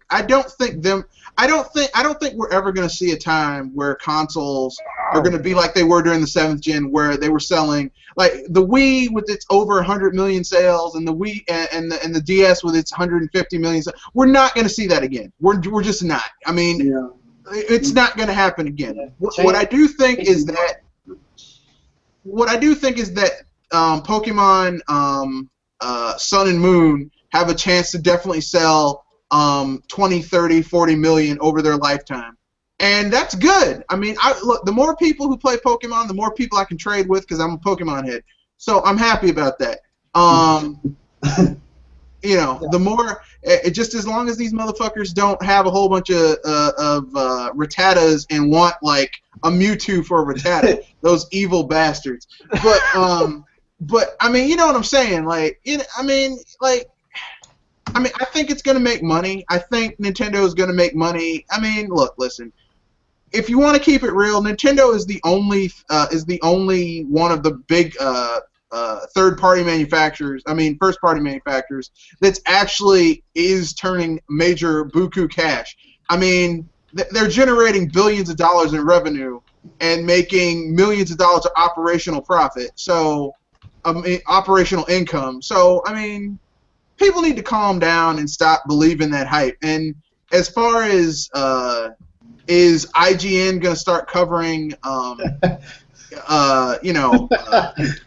we're ever gonna see a time where consoles are gonna be like they were during the 7th gen, where they were selling, like the Wii with its over 100 million sales, and the Wii and the DS with its 150 million sales. We're not gonna see that again. We're just not. I mean, it's not gonna happen again. What I do think is that Pokemon Sun and Moon have a chance to definitely sell 20, 30, 40 million over their lifetime. And that's good. I mean, look, the more people who play Pokemon, the more people I can trade with, because I'm a Pokemon head. So I'm happy about that. You know, the more, just as long as these motherfuckers don't have a whole bunch of Rattatas and want like a Mewtwo for a Rattata, those evil bastards. But I mean, you know what I'm saying? Like, I think it's gonna make money. I think Nintendo is gonna make money. I mean, look, listen. If you want to keep it real, Nintendo is the only one of the big third-party manufacturers. I mean, first-party manufacturers that's actually is turning major buku cash. I mean, they're generating billions of dollars in revenue and making millions of dollars of operational profit. So, operational income. So, I mean, people need to calm down and stop believing that hype. And as far as is IGN going to start covering,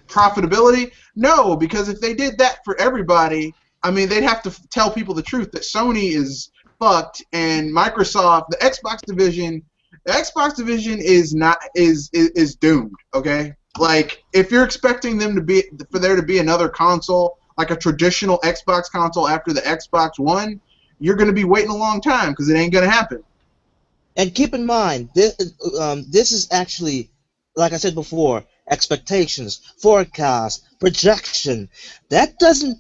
profitability? No, because if they did that for everybody, I mean, they'd have to tell people the truth that Sony is fucked and Microsoft, the Xbox division is doomed. Okay, like if you're expecting them for there to be another console, like a traditional Xbox console after the Xbox One, you're going to be waiting a long time because it ain't going to happen. And keep in mind, this is actually, like I said before, expectations, forecast, projection. That doesn't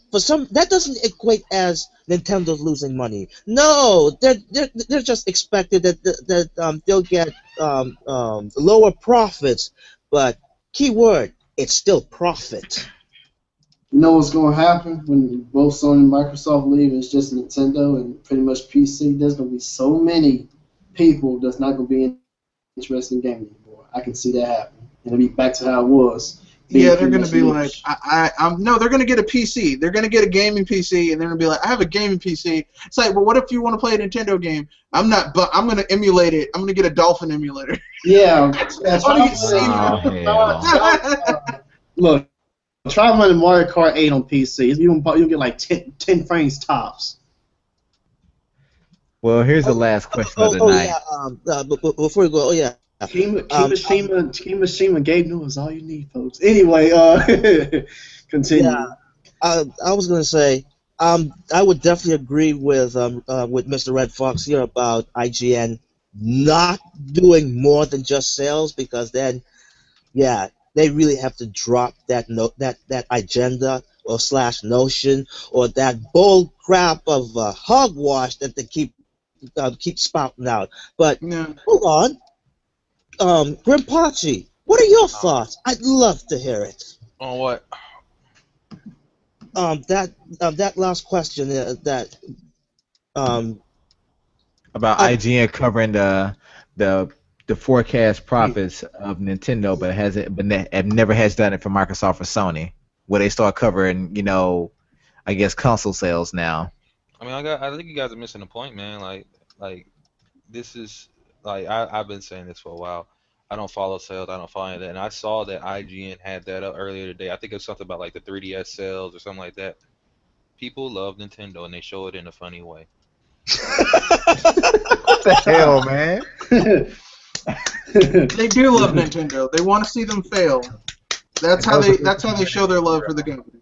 equate as Nintendo's losing money. No, they're just expected that they'll get lower profits, but keyword, it's still profit. You know what's going to happen when both Sony and Microsoft leave and it's just Nintendo and pretty much PC? There's going to be so many people that's not going to be interested in gaming anymore. I can see that happening. It'll be back to how it was. Yeah, they're going to be like, no, they're going to get a PC. They're going to get a gaming PC, and they're going to be like, I have a gaming PC. It's like, well, what if you want to play a Nintendo game? I'm going to emulate it. I'm going to get a Dolphin emulator. Yeah. Look, try running Mario Kart 8 on PC. You'll get like 10 frames tops. Well, here's the last question of the night. Yeah, before we go, Kimishima Game New is all you need, folks. Anyway, continue. Yeah, I was gonna say, I would definitely agree with Mr. Red Fox here about IGN not doing more than just sales, because then, yeah, they really have to drop that agenda or / notion or that bull crap of hogwash that they keep spouting out. But hold on, Grimpachi, what are your thoughts? I'd love to hear it. On what? That last question about IGN covering the forecast profits of Nintendo, but never has done it for Microsoft or Sony, where they start covering, I guess console sales now. I mean, I think you guys are missing the point, man. Like this is like I've been saying this for a while. I don't follow sales. I don't follow any of that. And I saw that IGN had that up earlier today. I think it was something about like the 3DS sales or something like that. People love Nintendo and they show it in a funny way. What the hell, man? They do love Nintendo. They want to see them fail. That's how they show their love for the company.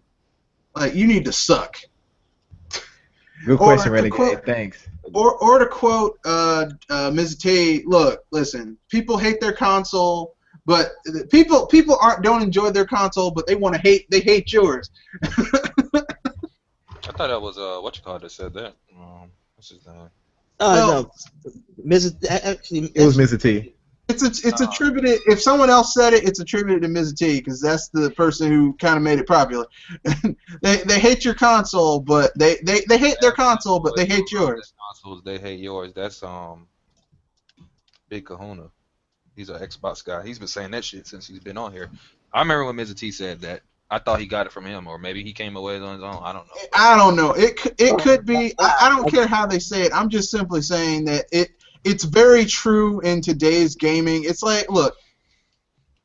Like, you need to suck. Good question, Renegade. Thanks. Or to quote Ms. T, look, listen, people hate their console, but people don't enjoy their console, but they hate yours. I thought that was that said that. What's his name? No, actually, it was Ms. T. It's attributed. If someone else said it, it's attributed to Ms. T, because that's the person who kind of made it popular. they hate your console, but they hate their console, but they hate yours. Consoles, they hate yours. That's Big Kahuna. He's an Xbox guy. He's been saying that shit since he's been on here. I remember when Ms. T said that. I thought he got it from him, or maybe he came away on his own. I don't know. I don't know. It could be. I don't care how they say it. I'm just simply saying that it's very true in today's gaming. It's like, look,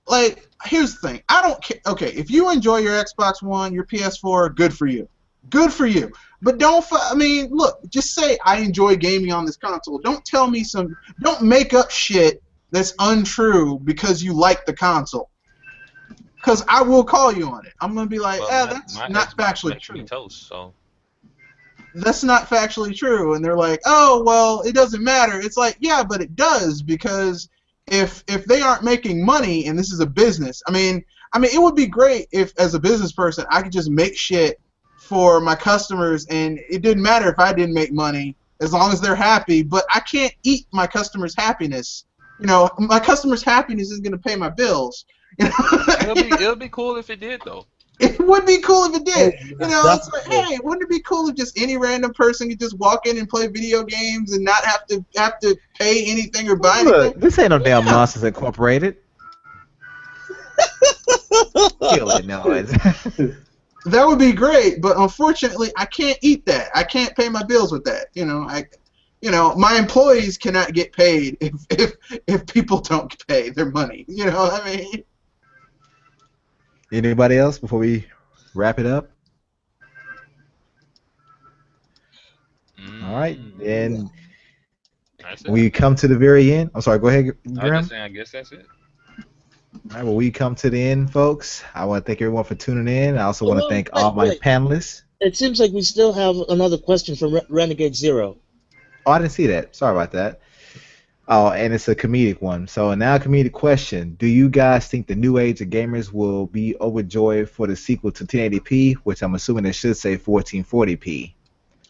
like, here's the thing. I don't care. Okay, if you enjoy your Xbox One, your PS4, good for you. Good for you. But look, just say I enjoy gaming on this console. Don't don't make up shit that's untrue because you like the console. Because I will call you on it. I'm gonna be like, Well, that's my not Xbox factually makes me true. toast, so That's not factually true. And they're like, oh, well, it doesn't matter. It's like, yeah, but it does, because if they aren't making money and this is a business, I mean, it would be great if, as a business person, I could just make shit for my customers, and it didn't matter if I didn't make money as long as they're happy. But I can't eat my customers' happiness. My customers' happiness is gonna pay my bills. it'll be cool if it did though. It would be cool if it did. That's It's like, hey, wouldn't it be cool if just any random person could just walk in and play video games and not have to pay anything or buy Look, anything? this ain't no damn Nonsense Incorporated. Kill it, noise. That would be great, but unfortunately, I can't eat that. I can't pay my bills with that. My employees cannot get paid if people don't pay their money. You know what I mean? Anybody else before we wrap it up? All right, then That's it. we come to the very end. I'm sorry, go ahead, I was Graham. just saying, I guess that's it. All right, well, we come to the end, folks. I want to thank everyone for tuning in. I also want to thank all my panelists. It seems like we still have another question from Renegade Zero. Oh, I didn't see that. Sorry about that. Oh, and it's a comedic one. So now a comedic question. Do you guys think the new age of gamers will be overjoyed for the sequel to 1080p, which I'm assuming it should say 1440p?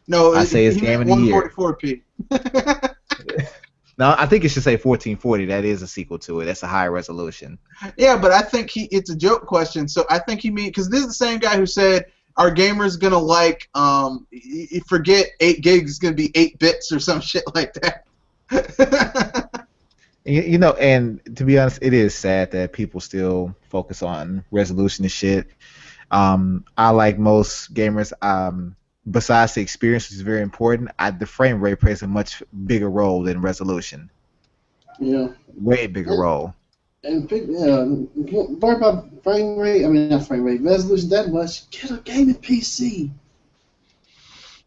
No, I say it's game of the year. 144p. No, I think it should say 1440. That is a sequel to it. That's a higher resolution. Yeah, but I think it's a joke question. So I think he means, because this is the same guy who said, are gamers gonna like forget 8 gigs is gonna be 8 bits or some shit like that? And to be honest, it is sad that people still focus on resolution and shit. I, like most gamers, besides the experience, which is very important, the frame rate plays a much bigger role than resolution. Yeah. Way bigger role. And worry about frame rate. I mean, not frame rate, resolution that much. Get a gaming PC.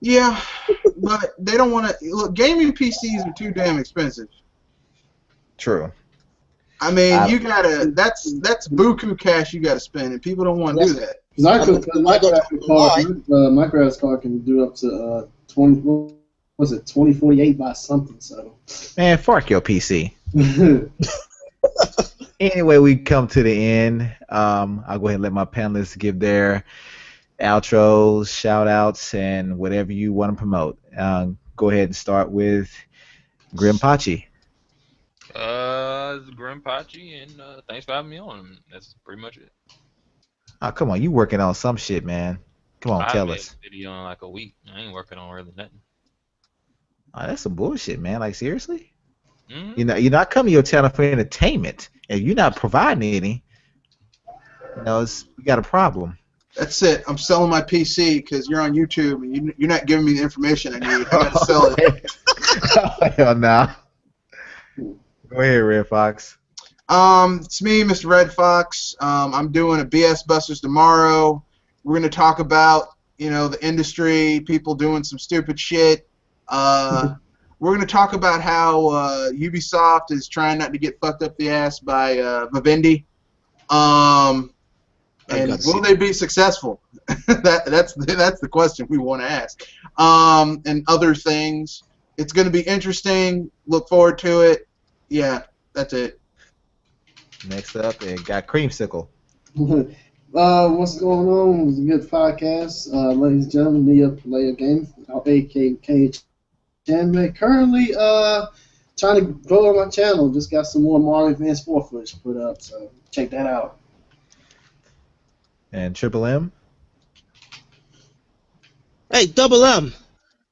Yeah, but they don't want to look. Gaming PCs are too damn expensive. True. I mean, you gotta. That's buku cash you gotta spend, and people don't want to do that. Because my graphics card can do up to 2048 by something. So. Man, fuck your PC. Anyway, we come to the end. I'll go ahead and let my panelists give their outros, shout-outs, and whatever you want to promote. Go ahead and start with Grimpachi. Grimpachi, and thanks for having me on. That's pretty much it. Oh, come on. You working on some shit, man. Come on, tell us. I haven't made a video in like a week. I ain't working on really nothing. Oh, that's some bullshit, man. Like, seriously? Mm-hmm. You're not coming to your channel for entertainment, and you're not providing any. We got a problem. That's it. I'm selling my PC because you're on YouTube and you're not giving me the information I need. I gotta sell it. Oh, hell no. Go ahead, Red Fox. It's me, Mr. Red Fox. I'm doing a BS Busters tomorrow. We're gonna talk about the industry, people doing some stupid shit. We're going to talk about how Ubisoft is trying not to get fucked up the ass by Vivendi. And will they be successful? That's the question we want to ask. And other things. It's going to be interesting. Look forward to it. Yeah, that's it. Next up, it got Creamsicle. What's going on? It's a good podcast. Ladies and gentlemen, Nia Play a Game, aka Anime. Currently trying to grow on my channel. Just got some more Mario Advance 4 footage put up, so check that out. And Triple M? Hey, Double M,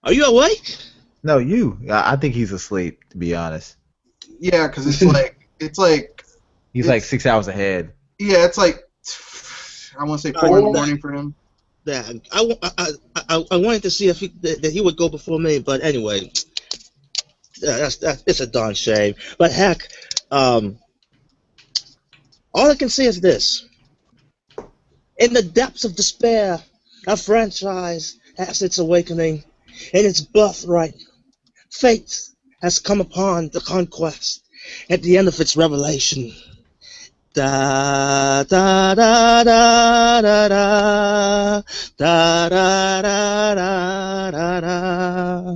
are you awake? No, you. I think he's asleep, to be honest. Yeah, because it's like He's like 6 hours ahead. Yeah, it's like I want to say 4 in the morning for him. Yeah, I wanted to see if that he would go before me, but anyway, it's a darn shame. But heck, all I can say is this: in the depths of despair, a franchise has its awakening, and its birthright. Fate has come upon the conquest. At the end of its revelation, Da da da da da da da da da da da.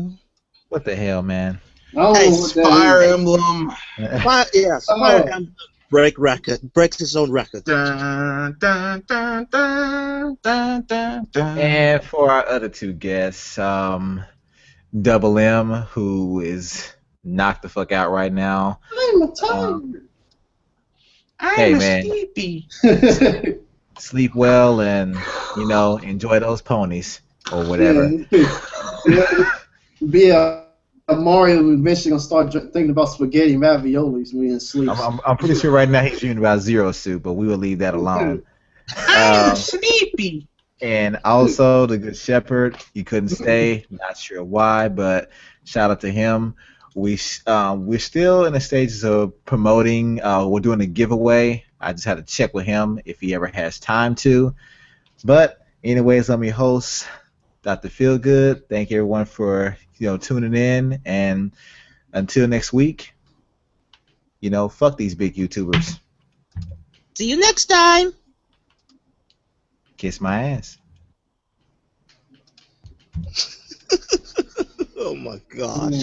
What the hell, man? I don't Hey, know what that Fire is. Emblem. Yes, Oh. Fire Emblem breaks his own record. Dun, dun, dun, dun, dun, dun, dun. And for our other two guests, Double M, who is knocked the fuck out right now. I'm tired. Hey, I'm man. sleepy. Sleep well and, enjoy those ponies or whatever. Be a Mario eventually gonna start thinking about spaghetti and raviolis when he sleeps. I'm pretty sure right now he's dreaming about Zero Suit, but we will leave that alone. I'm sleepy. And also the Good Shepherd, he couldn't stay, not sure why, but shout out to him. We're still in the stages of promoting. We're doing a giveaway. I just had to check with him if he ever has time to. But anyways, I'm your host, Dr. Feelgood. Thank you everyone for tuning in, and until next week, fuck these big YouTubers. See you next time. Kiss my ass. Oh my gosh.